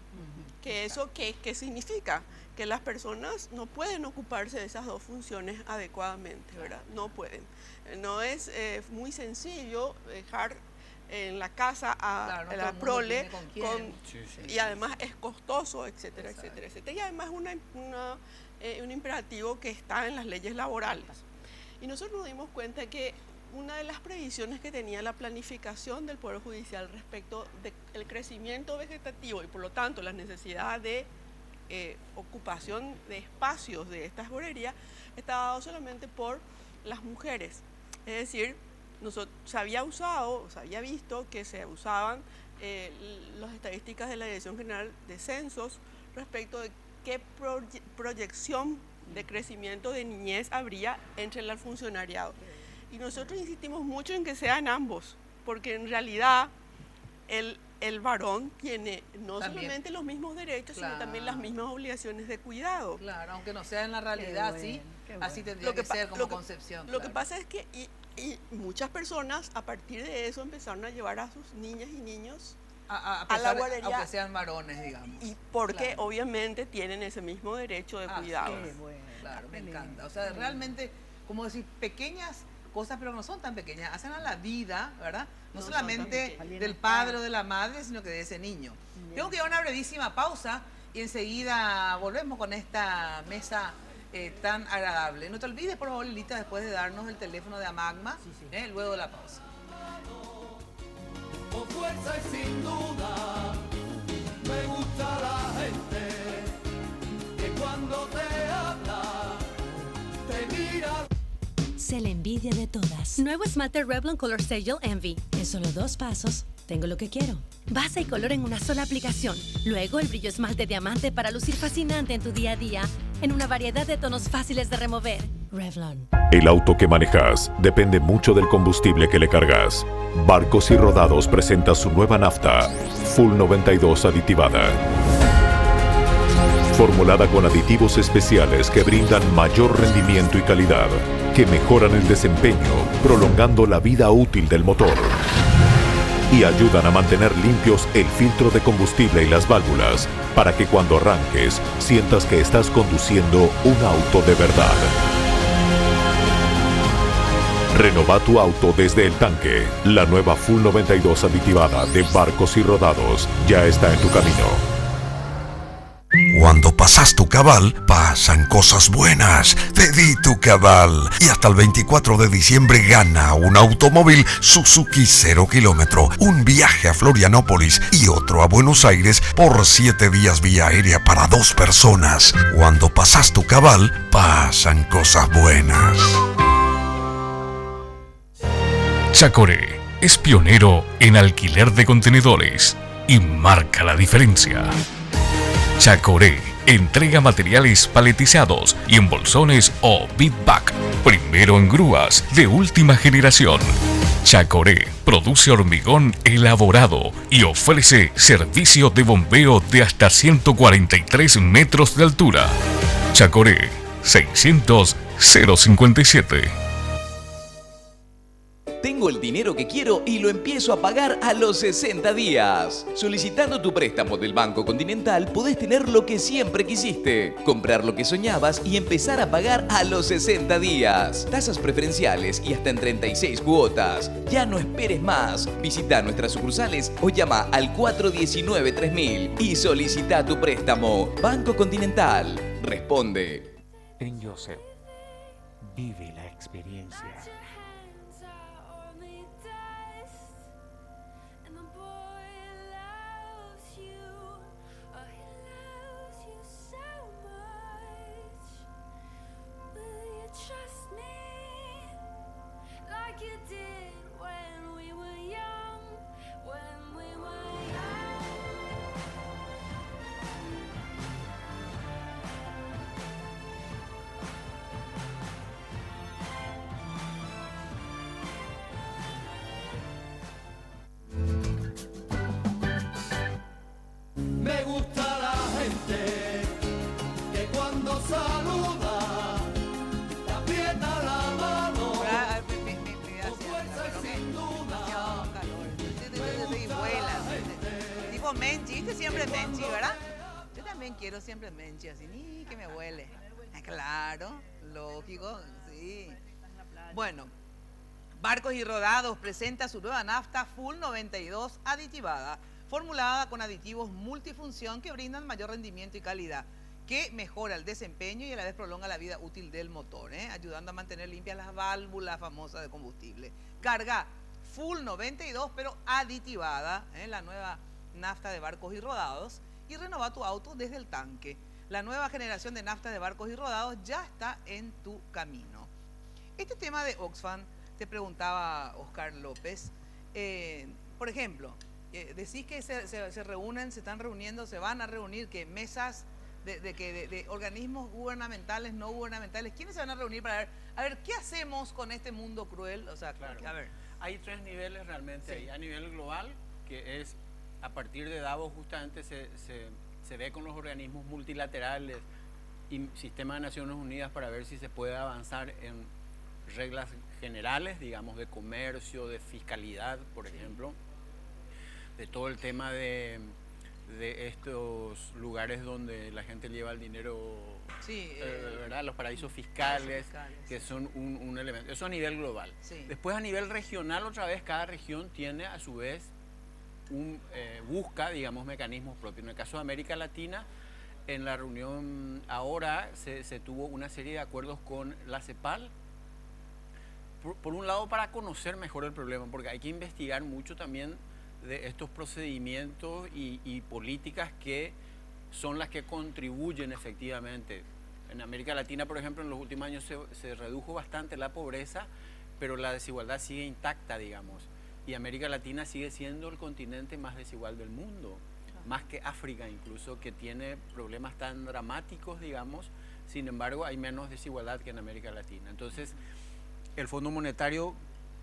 Que eso, ¿qué significa? Que las personas no pueden ocuparse de esas dos funciones adecuadamente, ¿verdad? No pueden. No es muy sencillo dejar en la casa a la prole y además es costoso, etcétera, etcétera, etcétera. Y además un imperativo que está en las leyes laborales. Y nosotros nos dimos cuenta que una de las previsiones que tenía la planificación del Poder Judicial respecto del crecimiento vegetativo y por lo tanto la necesidad de ocupación de espacios de estas guarderías estaba dado solamente por las mujeres. Es decir, se había visto que se usaban las estadísticas de la Dirección General de Censos respecto de qué proyección de crecimiento de niñez habría entre el funcionariado. Y nosotros insistimos mucho en que sean ambos, porque en realidad el varón tiene no solamente los mismos derechos, sino también las mismas obligaciones de cuidado. Claro, aunque no sea en la realidad así, así tendría que ser como concepción. Lo que pasa es que y muchas personas a partir de eso empezaron a llevar a sus niñas y niños a la guardería, aunque sean varones, digamos. Y porque obviamente tienen ese mismo derecho de cuidado. Sí, bueno, claro, me encanta. O sea, realmente, como decir, pequeñas cosas, pero no son tan pequeñas, hacen a la vida, ¿verdad? No solamente del padre o de la madre, sino que de ese niño. Tengo que ir a una brevísima pausa y enseguida volvemos con esta mesa tan agradable. No te olvides, por favor, Lilita, después de darnos el teléfono de Amagma, luego de la pausa. Con fuerza y sin duda, me gusta la gente que cuando te habla, te mira. Sé la envidia de todas. Nuevo esmalte Revlon Color Stagel Envy. En solo 2 pasos, tengo lo que quiero. Base y color en una sola aplicación. Luego el brillo esmalte diamante para lucir fascinante en tu día a día, en una variedad de tonos fáciles de remover. Revlon. El auto que manejas depende mucho del combustible que le cargas. Barcos y Rodados presenta su nueva nafta, Full 92 aditivada. Formulada con aditivos especiales que brindan mayor rendimiento y calidad, que mejoran el desempeño, prolongando la vida útil del motor. Y ayudan a mantener limpios el filtro de combustible y las válvulas, para que cuando arranques, sientas que estás conduciendo un auto de verdad. Renova tu auto desde el tanque. La nueva Full 92 aditivada de Barcos y Rodados ya está en tu camino. Cuando pasas tu cabal, pasan cosas buenas. Pedí tu cabal. Y hasta el 24 de diciembre gana un automóvil Suzuki 0 kilómetro, un viaje a Florianópolis y otro a Buenos Aires por 7 días vía aérea para 2 personas. Cuando pasas tu cabal, pasan cosas buenas. Chacoré es pionero en alquiler de contenedores y marca la diferencia. Chacoré entrega materiales paletizados y en bolsones o big-bag, primero en grúas de última generación. Chacoré produce hormigón elaborado y ofrece servicio de bombeo de hasta 143 metros de altura. Chacoré 600 057. Tengo el dinero que quiero y lo empiezo a pagar a los 60 días. Solicitando tu préstamo del Banco Continental podés tener lo que siempre quisiste, comprar lo que soñabas y empezar a pagar a los 60 días. Tasas preferenciales y hasta en 36 cuotas. Ya no esperes más. Visita nuestras sucursales o llama al 419-3000 y solicita tu préstamo. Banco Continental. Responde. En Joseph, vive la experiencia. Me gusta la gente que cuando saluda te aprieta la mano. Con fuerza y sin duda. Y vuela. Tipo Menchi, ¿viste siempre Menchi, verdad? Yo también quiero siempre Menchi, así, ni que me huele. Claro, lógico, sí. Bueno, Barcos y Rodados presenta su nueva nafta Full 92 aditivada, formulada con aditivos multifunción que brindan mayor rendimiento y calidad, que mejora el desempeño y a la vez prolonga la vida útil del motor, ayudando a mantener limpias las válvulas famosas de combustible. Carga Full 92, pero aditivada, la nueva nafta de Barcos y Rodados, y renova tu auto desde el tanque. La nueva generación de nafta de Barcos y Rodados ya está en tu camino. Este tema de Oxfam, te preguntaba Oscar López, por ejemplo, decís que se reúnen, se están reuniendo, se van a reunir, que mesas de organismos gubernamentales, no gubernamentales, ¿quiénes se van a reunir para ver, a ver, qué hacemos con este mundo cruel? O sea, claro. A ver. Hay tres niveles realmente ahí. A nivel global, que es a partir de Davos justamente se ve con los organismos multilaterales y sistema de Naciones Unidas para ver si se puede avanzar en reglas generales, digamos, de comercio, de fiscalidad, por ejemplo, de todo el tema de estos lugares donde la gente lleva el dinero, ¿verdad? Los paraísos fiscales, que son un elemento. Eso a nivel global. Sí. Después a nivel regional, otra vez, cada región tiene a su vez busca, digamos, mecanismos propios. En el caso de América Latina, en la reunión ahora se tuvo una serie de acuerdos con la CEPAL, por un lado para conocer mejor el problema, porque hay que investigar mucho también de estos procedimientos y políticas que son las que contribuyen efectivamente. En América Latina, por ejemplo, en los últimos años se redujo bastante la pobreza, pero la desigualdad sigue intacta, digamos. Y América Latina sigue siendo el continente más desigual del mundo, más que África incluso, que tiene problemas tan dramáticos, digamos. Sin embargo, hay menos desigualdad que en América Latina. Entonces, el Fondo Monetario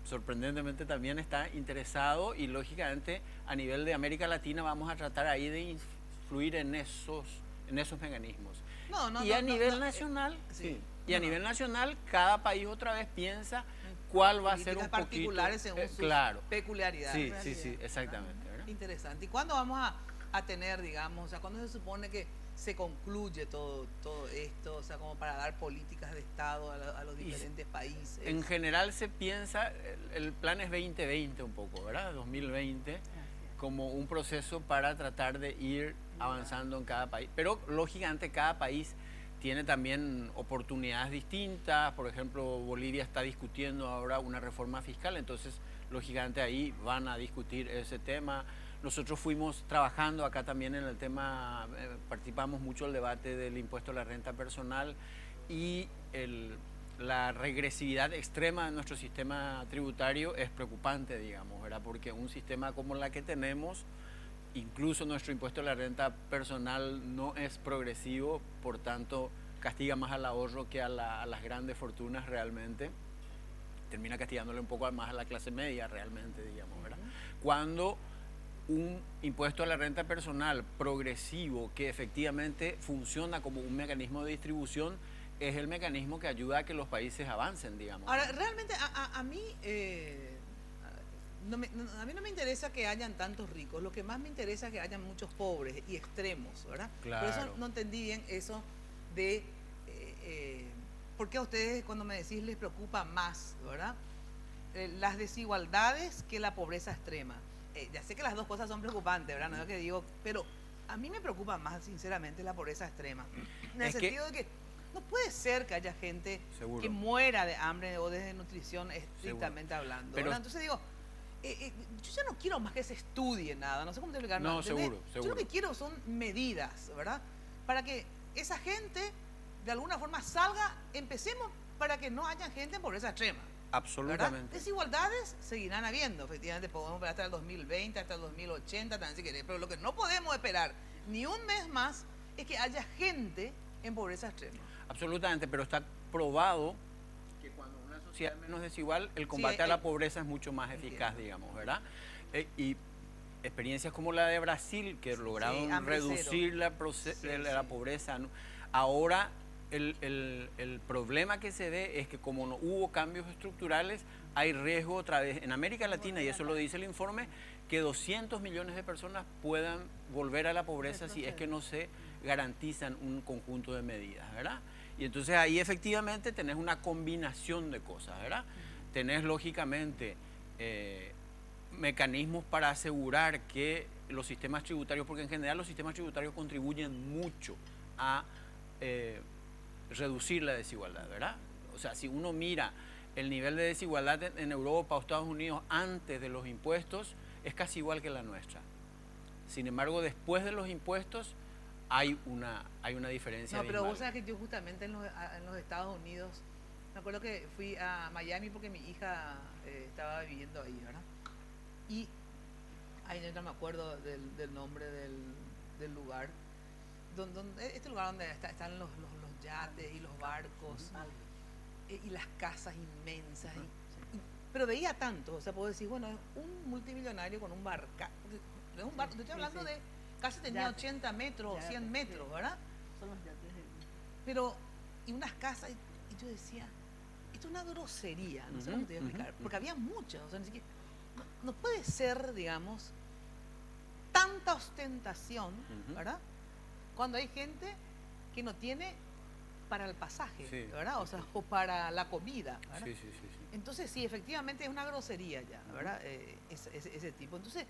sorprendentemente también está interesado y lógicamente a nivel de América Latina vamos a tratar ahí de influir en esos mecanismos. Y a nivel nacional, y a nivel nacional cada país otra vez piensa cuál va a ser un poquito particulares según sus peculiaridades. Sí, exactamente. ¿verdad? Interesante. ¿Y cuándo vamos a tener, digamos, o sea, cuándo se supone que se concluye todo esto, o sea, como para dar políticas de Estado a los diferentes países? En general se piensa, el plan es 2020 un poco, ¿verdad? 2020, como un proceso para tratar de ir avanzando en cada país. Pero lógicamente cada país tiene también oportunidades distintas. Por ejemplo, Bolivia está discutiendo ahora una reforma fiscal, entonces lógicamente ahí van a discutir ese tema. Nosotros fuimos trabajando acá también en el tema, participamos mucho en el debate del impuesto a la renta personal y la regresividad extrema de nuestro sistema tributario es preocupante, digamos, ¿verdad? Porque un sistema como la que tenemos, incluso nuestro impuesto a la renta personal no es progresivo, por tanto castiga más al ahorro que a las grandes fortunas realmente. Termina castigándole un poco más a la clase media realmente, digamos, ¿verdad? Cuando un impuesto a la renta personal progresivo que efectivamente funciona como un mecanismo de distribución es el mecanismo que ayuda a que los países avancen, digamos. Ahora, realmente a mí a mí no me interesa que hayan tantos ricos, lo que más me interesa es que hayan muchos pobres y extremos, ¿verdad? Claro. Por eso no entendí bien eso de por qué a ustedes cuando me decís les preocupa más, ¿verdad? Las desigualdades que la pobreza extrema. Ya sé que las dos cosas son preocupantes, ¿verdad? No es lo que digo, pero a mí me preocupa más, sinceramente, la pobreza extrema. En el sentido de que no puede ser que haya gente que muera de hambre o de desnutrición estrictamente hablando, pero, entonces digo, yo ya no quiero más que se estudie nada, no sé cómo te explicar. No, seguro. Yo lo que quiero son medidas, ¿verdad? Para que esa gente, de alguna forma, salga, empecemos para que no haya gente en pobreza extrema. Absolutamente. ¿Verdad? Desigualdades seguirán habiendo, efectivamente, podemos esperar hasta el 2020, hasta el 2080, también si querés, pero lo que no podemos esperar ni un mes más es que haya gente en pobreza extrema. Absolutamente, pero está probado que cuando una sociedad es menos desigual, el combate a la pobreza es mucho más eficaz, digamos, ¿verdad? Y experiencias como la de Brasil, que lograron hambre reducir cero. la pobreza, ¿no? Ahora el problema que se ve es que como no hubo cambios estructurales, hay riesgo otra vez en América Latina, y eso lo dice el informe, que 200 millones de personas puedan volver a la pobreza si es que no se garantizan un conjunto de medidas, ¿verdad? Y entonces ahí efectivamente tenés una combinación de cosas, ¿verdad? Tenés lógicamente mecanismos para asegurar que los sistemas tributarios, porque en general los sistemas tributarios contribuyen mucho a reducir la desigualdad, ¿verdad? O sea, si uno mira el nivel de desigualdad en Europa o Estados Unidos antes de los impuestos, es casi igual que la nuestra. Sin embargo, después de los impuestos hay una diferencia. No, pero abismal. vos sabés que yo justamente en los Estados Unidos, me acuerdo que fui a Miami porque mi hija estaba viviendo ahí, ¿verdad? Y ahí no me acuerdo del nombre del lugar, este lugar donde están los yates y los barcos y las casas inmensas. Pero veía tanto, o sea, puedo decir, bueno, es un multimillonario con un barca. No es un barco, te estoy hablando de casi tenía Yate. 80 metros, Yate, 100 metros, ¿verdad? Son los yates. Pero, y unas casas, y yo decía, esto es una grosería, no sé cómo te voy a explicar, porque había muchas, o sea, ni siquiera, no puede ser, digamos, tanta ostentación, ¿verdad? Cuando hay gente que no tiene para el pasaje, Sí, ¿verdad? O sea, o para la comida, ¿verdad? Sí, sí, sí, sí. Entonces, sí, efectivamente es una grosería ya, ¿verdad? Ese tipo. Entonces,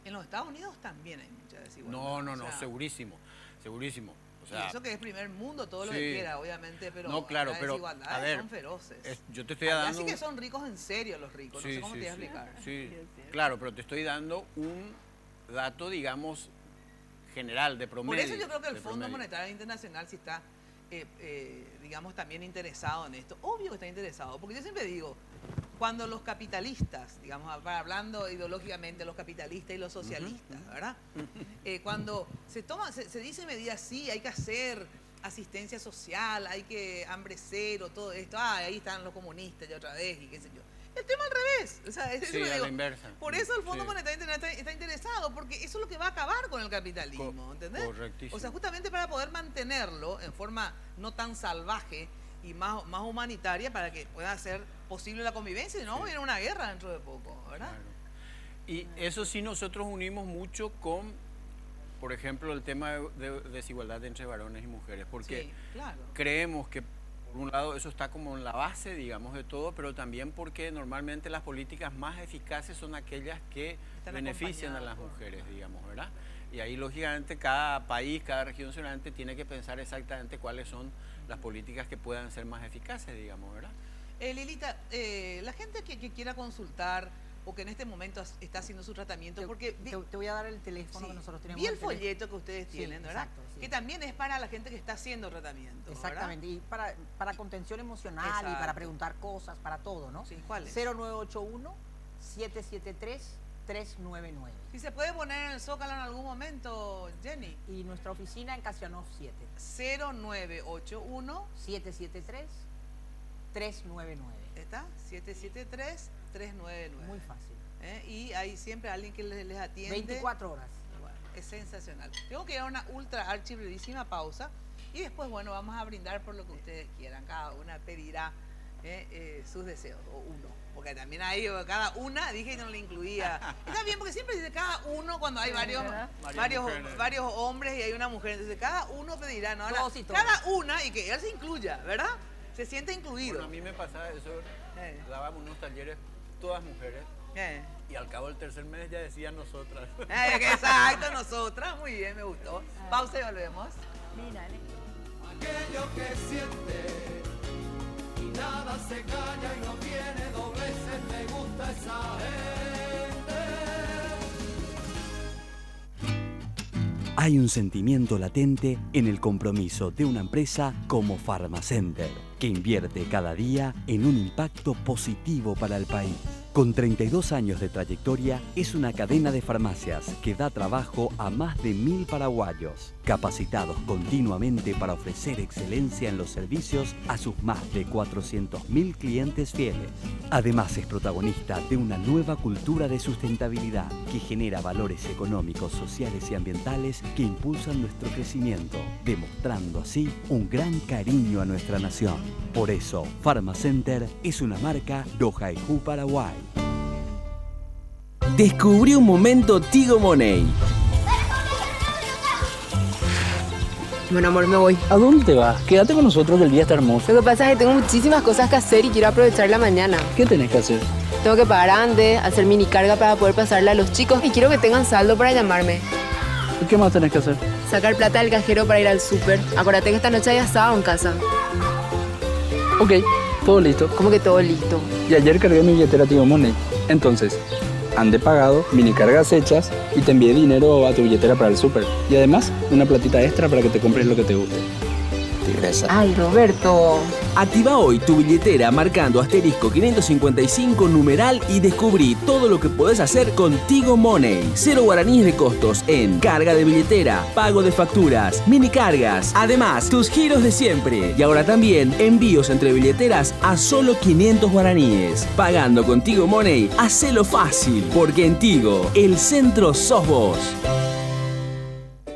en los Estados Unidos también hay mucha desigualdad. No, o sea, segurísimo, segurísimo. O sea, y eso que es primer mundo, todo lo sí. que quiera, obviamente, pero No, claro, las pero, desigualdades a ver, son feroces. yo te estoy Allá dando sí que un- son ricos en serio los ricos, no sé cómo te voy a explicar. Sí, claro, pero te estoy dando un dato, digamos, general, de promedio. Por eso yo creo que el de Fondo promedio. Monetario Internacional sí está, digamos, también interesado en esto. Obvio que está interesado, porque yo siempre digo, cuando los capitalistas, digamos, hablando ideológicamente, los capitalistas y los socialistas, ¿verdad? Cuando se dice medidas, sí, hay que hacer asistencia social, hay que hambre cero, todo esto, ahí están los comunistas ya otra vez y qué sé yo. El tema al revés, o sea, eso Sí, lo a digo. la inversa. Por eso el Fondo Sí. Monetario Internacional está interesado, porque eso es lo que va a acabar con el capitalismo, ¿entendés? Correctísimo. O sea, justamente para poder mantenerlo en forma no tan salvaje y más humanitaria, para que pueda ser posible la convivencia, y no vamos a ir a una guerra dentro de poco, ¿verdad? Y eso sí nosotros unimos mucho con, por ejemplo, el tema de desigualdad entre varones y mujeres, porque Sí, claro. creemos que por un lado eso está como en la base, digamos, de todo, pero también porque normalmente las políticas más eficaces son aquellas que Están benefician a las acompañadas mujeres, digamos, ¿verdad? Y ahí lógicamente cada país, cada región seguramente tiene que pensar exactamente cuáles son las políticas que puedan ser más eficaces, digamos, ¿verdad? Lilita, la gente que quiera consultar o que en este momento está haciendo su tratamiento, porque te voy a dar el teléfono que nosotros tenemos. vi el el teléfono. folleto que ustedes Sí, tienen, ¿verdad? exacto, sí. Que también es para la gente que está haciendo tratamiento, ¿verdad? Exactamente, y para contención emocional y Exacto. para preguntar cosas, para todo, ¿no? Sí, ¿cuál es? 0981-773-399. Si se puede poner en el Zócalo en algún momento, Jenny. Y nuestra oficina en Casianov 7. 0981 773-399. ¿Está? 773-399. Muy fácil. Y hay siempre alguien que les atiende. 24 horas. Bueno, es sensacional. Tengo que ir a una ultra archi brevísima pausa y después, bueno, vamos a brindar por lo que ustedes quieran. Cada una pedirá sus deseos, o uno. Porque también hay cada una, dije que no le incluía. Está bien, porque siempre dice cada uno cuando hay varios hombres y hay una mujer. Entonces cada uno pedirá, ¿no? Ahora, Todos y todas. cada una y que él se incluya, ¿verdad? Se siente incluido. Bueno, a mí me pasaba eso, dábamos unos talleres, todas mujeres, y al cabo del tercer mes ya decían nosotras. Exacto, nosotras, muy bien, me gustó. Pausa y volvemos. Mira, Aquello que siente y nada se calla y no tiene dobleces, me gusta esa gente. Hay un sentimiento latente en el compromiso de una empresa como Pharmacenter, que invierte cada día en un impacto positivo para el país. Con 32 años de trayectoria, es una cadena de farmacias que da trabajo a más de 1000 paraguayos, capacitados continuamente para ofrecer excelencia en los servicios a sus más de 400.000 clientes fieles. Además, es protagonista de una nueva cultura de sustentabilidad que genera valores económicos, sociales y ambientales que impulsan nuestro crecimiento, demostrando así un gran cariño a nuestra nación. Por eso, Pharmacenter es una marca Dohaiku Paraguay. Descubrí un momento Tigo Money. Bueno, amor, me voy. ¿A dónde te vas? Quédate con nosotros, que el día está hermoso. Lo que pasa es que tengo muchísimas cosas que hacer y quiero aprovechar la mañana. ¿Qué tenés que hacer? Tengo que pagar antes, hacer mini carga para poder pasarla a los chicos y quiero que tengan saldo para llamarme. ¿Qué más tenés que hacer? Sacar plata del cajero para ir al súper. Acuérdate que esta noche hay asado en casa. Ok, todo listo. ¿Cómo que todo listo? Y ayer cargué mi billetera Tigo Money. Entonces, ande pagado, mini cargas hechas y te envié dinero a tu billetera para el súper. Y además, una platita extra para que te compres lo que te guste. Tigresa. Ay, Roberto. Activa hoy tu billetera marcando asterisco 555 numeral y descubrí todo lo que podés hacer con Tigo Money. 0 guaraníes de costos en carga de billetera, pago de facturas, mini cargas. Además, tus giros de siempre. Y ahora también envíos entre billeteras a solo 500 guaraníes. Pagando con Tigo Money, hacelo fácil. Porque en Tigo, el centro sos vos.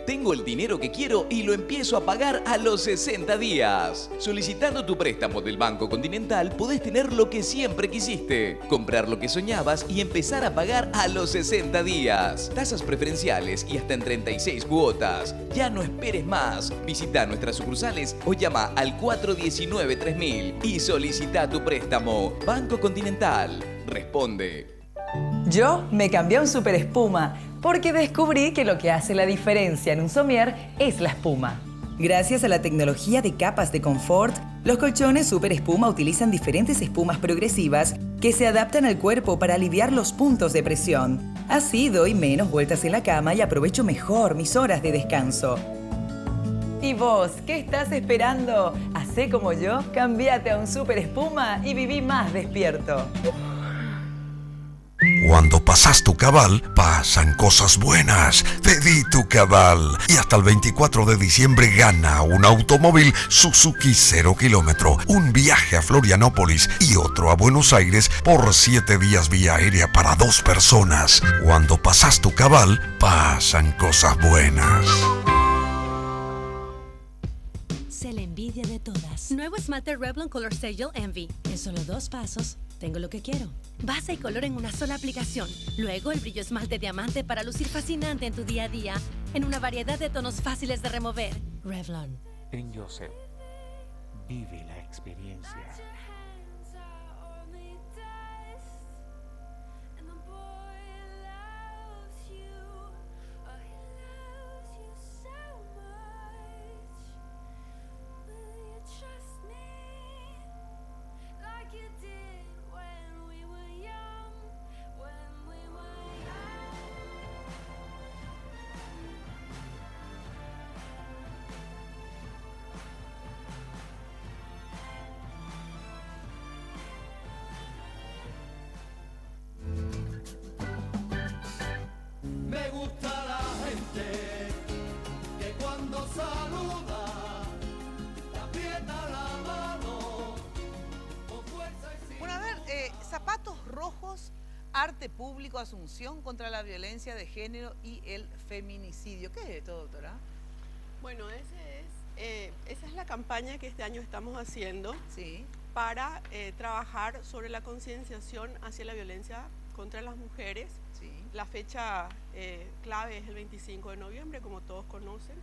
Tengo el dinero que quiero y lo empiezo a pagar a los 60 días. Solicitando tu préstamo del Banco Continental podés tener lo que siempre quisiste, comprar lo que soñabas y empezar a pagar a los 60 días. Tasas preferenciales y hasta en 36 cuotas. Ya no esperes más. Visita nuestras sucursales o llama al 419-3000 y solicita tu préstamo. Banco Continental. Responde. Yo me cambié a un super espuma porque descubrí que lo que hace la diferencia en un somier es la espuma. Gracias a la tecnología de capas de confort, los colchones super espuma utilizan diferentes espumas progresivas que se adaptan al cuerpo para aliviar los puntos de presión. Así doy menos vueltas en la cama y aprovecho mejor mis horas de descanso. ¿Y vos, qué estás esperando? Hacé como yo, cambiate a un super espuma y viví más despierto. Cuando pasas tu cabal, pasan cosas buenas. Pedí tu cabal. Y hasta el 24 de diciembre gana un automóvil Suzuki 0 kilómetro, un viaje a Florianópolis y otro a Buenos Aires por 7 días vía aérea para 2 personas. Cuando pasas tu cabal, pasan cosas buenas. Sé la envidia de todas. Nuevo esmalte Revlon Color Serial Envy. En solo 2 pasos, tengo lo que quiero. Base y color en una sola aplicación. Luego el brillo esmalte diamante para lucir fascinante en tu día a día, en una variedad de tonos fáciles de remover. Revlon. En Joseph, vive la experiencia. Me gusta la gente que cuando saluda te aprieta la mano con fuerza y sin... Bueno, a ver, zapatos rojos, arte público, Asunción contra la violencia de género y el feminicidio. ¿Qué es esto, doctora? Bueno, esa es la campaña que este año estamos haciendo para trabajar sobre la concienciación hacia la violencia contra las mujeres. La fecha clave es el 25 de noviembre, como todos conocen.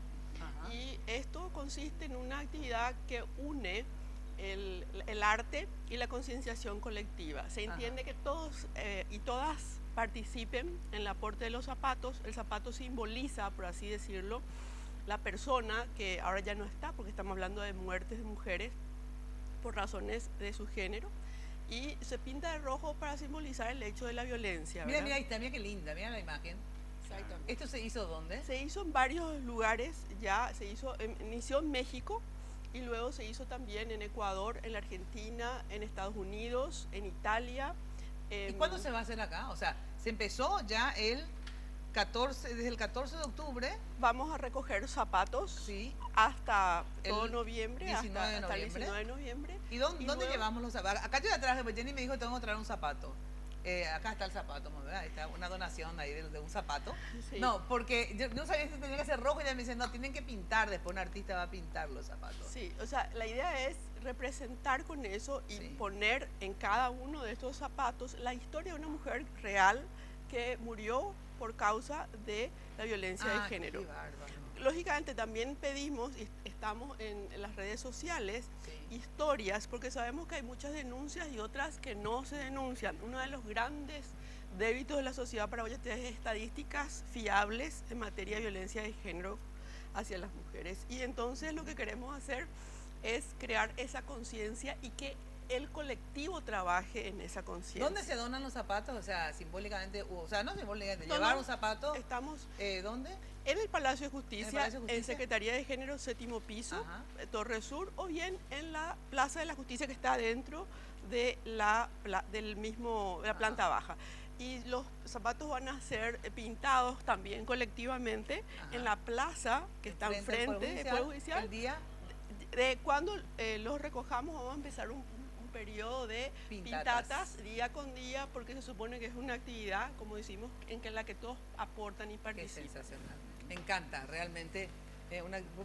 Y esto consiste en una actividad que une el arte y la concienciación colectiva. Se entiende que todos y todas participen en el aporte de los zapatos. El zapato simboliza, por así decirlo, la persona que ahora ya no está, porque estamos hablando de muertes de mujeres por razones de su género. Y se pinta de rojo para simbolizar el hecho de la violencia. Mira, mira, ahí está, mira qué linda, mira la imagen. Exactamente. ¿Esto se hizo dónde? Se hizo en varios lugares ya, inició en México y luego se hizo también en Ecuador, en la Argentina, en Estados Unidos, en Italia. ¿Y cuándo se va a hacer acá? O sea, se empezó ya desde el 14 de octubre. Vamos a recoger zapatos hasta todo noviembre, hasta el 19 de noviembre. ¿Y dónde llevamos los zapatos? Acá yo de atrás, Jenny me dijo que tengo que traer un zapato. Acá está el zapato, ¿verdad? Está una donación ahí de un zapato. Sí. No, porque yo no sabía si tenía que ser rojo y ella me dice, no, tienen que pintar, después un artista va a pintar los zapatos. Sí, o sea, la idea es representar con eso y poner en cada uno de estos zapatos la historia de una mujer real que murió por causa de la violencia de género. Qué bárbaro. Lógicamente también pedimos, y estamos en las redes sociales, historias, porque sabemos que hay muchas denuncias y otras que no se denuncian. Uno de los grandes débitos de la sociedad paraguaya es estadísticas fiables en materia de violencia de género hacia las mujeres. Y entonces lo que queremos hacer es crear esa conciencia y que el colectivo trabaje en esa conciencia. ¿Dónde se donan los zapatos? O sea, simbólicamente, o sea, no simbólicamente, llevar un zapato. Estamos, ¿dónde? En el Palacio de Justicia, en Secretaría de Género, 7º piso, Torre Sur, o bien en la Plaza de la Justicia que está dentro de la planta baja. Y los zapatos van a ser pintados también colectivamente en la plaza que está enfrente del Poder Judicial. El día de cuando los recojamos, vamos a empezar un periodo de pintatas día con día, porque se supone que es una actividad, como decimos, en la que todos aportan y participan. Qué sensacional. Me encanta, realmente,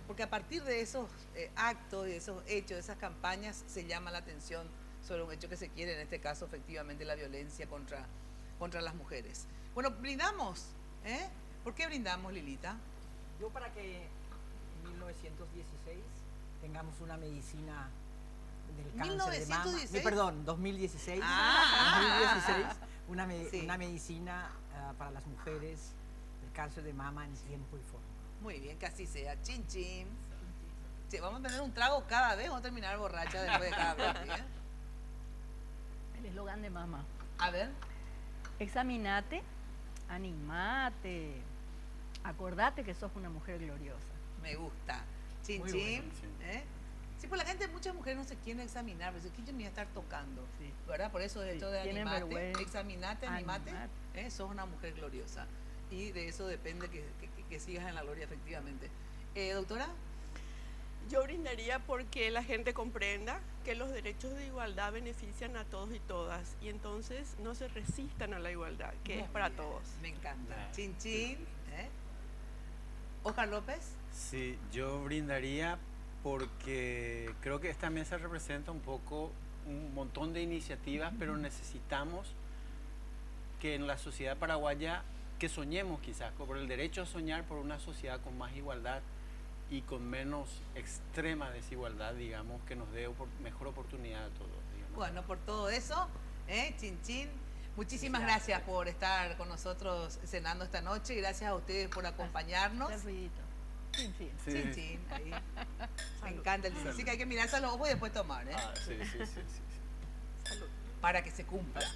porque a partir de esos actos, de esos hechos, de esas campañas, se llama la atención sobre un hecho que se quiere, en este caso, efectivamente, la violencia contra las mujeres. Bueno, brindamos, ¿eh? ¿Por qué brindamos, Lilita? Yo para que en 1916 tengamos una medicina del cáncer de mama. Perdón, 2016. 2016, una medicina para las mujeres del cáncer de mama en tiempo y forma. Muy bien, que así sea. Chin, chin. Sí, vamos a tener un trago cada vez, vamos a terminar borracha después de cada vez. ¿Eh? El eslogan de mama. A ver. Examinate, animate, acordate que sos una mujer gloriosa. Me gusta. Chin, muy chin. Bueno, sí. ¿Eh? Sí, por la gente, muchas mujeres no se quieren examinar, pero ¿quién yo me voy a estar tocando? Sí. ¿Verdad? Por eso de esto de animate, examinate, animate, sos una mujer gloriosa. Y de eso depende que sigas en la gloria, efectivamente. Doctora. Yo brindaría porque la gente comprenda que los derechos de igualdad benefician a todos y todas, y entonces no se resistan a la igualdad, que es para todos. Me encanta. Chin, chin. Oscar López. Sí, yo brindaría porque creo que esta mesa representa un poco un montón de iniciativas, pero necesitamos que en la sociedad paraguaya, que soñemos quizás por el derecho a soñar por una sociedad con más igualdad y con menos extrema desigualdad, digamos, que nos dé mejor oportunidad a todos. Digamos. Bueno, por todo eso, chin chin, muchísimas gracias por estar con nosotros cenando esta noche, gracias a ustedes por acompañarnos. Chin, chin. Sí. Chin, chin, ahí. Me encanta el chin, sí que hay que mirarse a los ojos y después tomar, ¿eh? Sí. Salud. Para que se cumpla.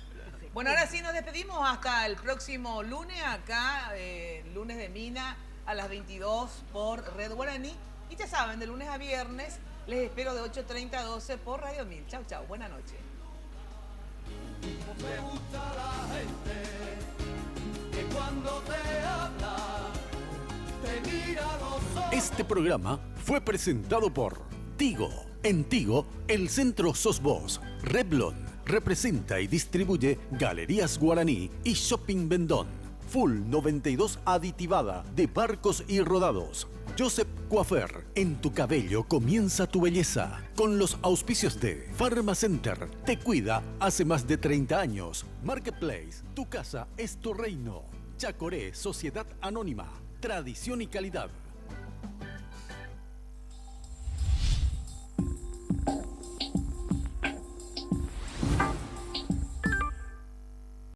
Bueno, ahora sí nos despedimos hasta el próximo lunes, acá, lunes de Mina, a las 22 por Red Guaraní. Y ya saben, de lunes a viernes, les espero de 8:30 a 12 por Radio 1000. Chau, chau, buena noche. Me gusta la gente que cuando te habla te mira los ojos. Este programa fue presentado por Tigo. En Tigo, el centro sos vos. Revlon representa y distribuye Galerías Guaraní y Shopping Vendón. Full 92 aditivada de barcos y rodados. Joseph Coiffeur, en tu cabello comienza tu belleza. Con los auspicios de Pharmacenter, te cuida hace más de 30 años. Marketplace, tu casa es tu reino. Chacoré, Sociedad Anónima, tradición y calidad.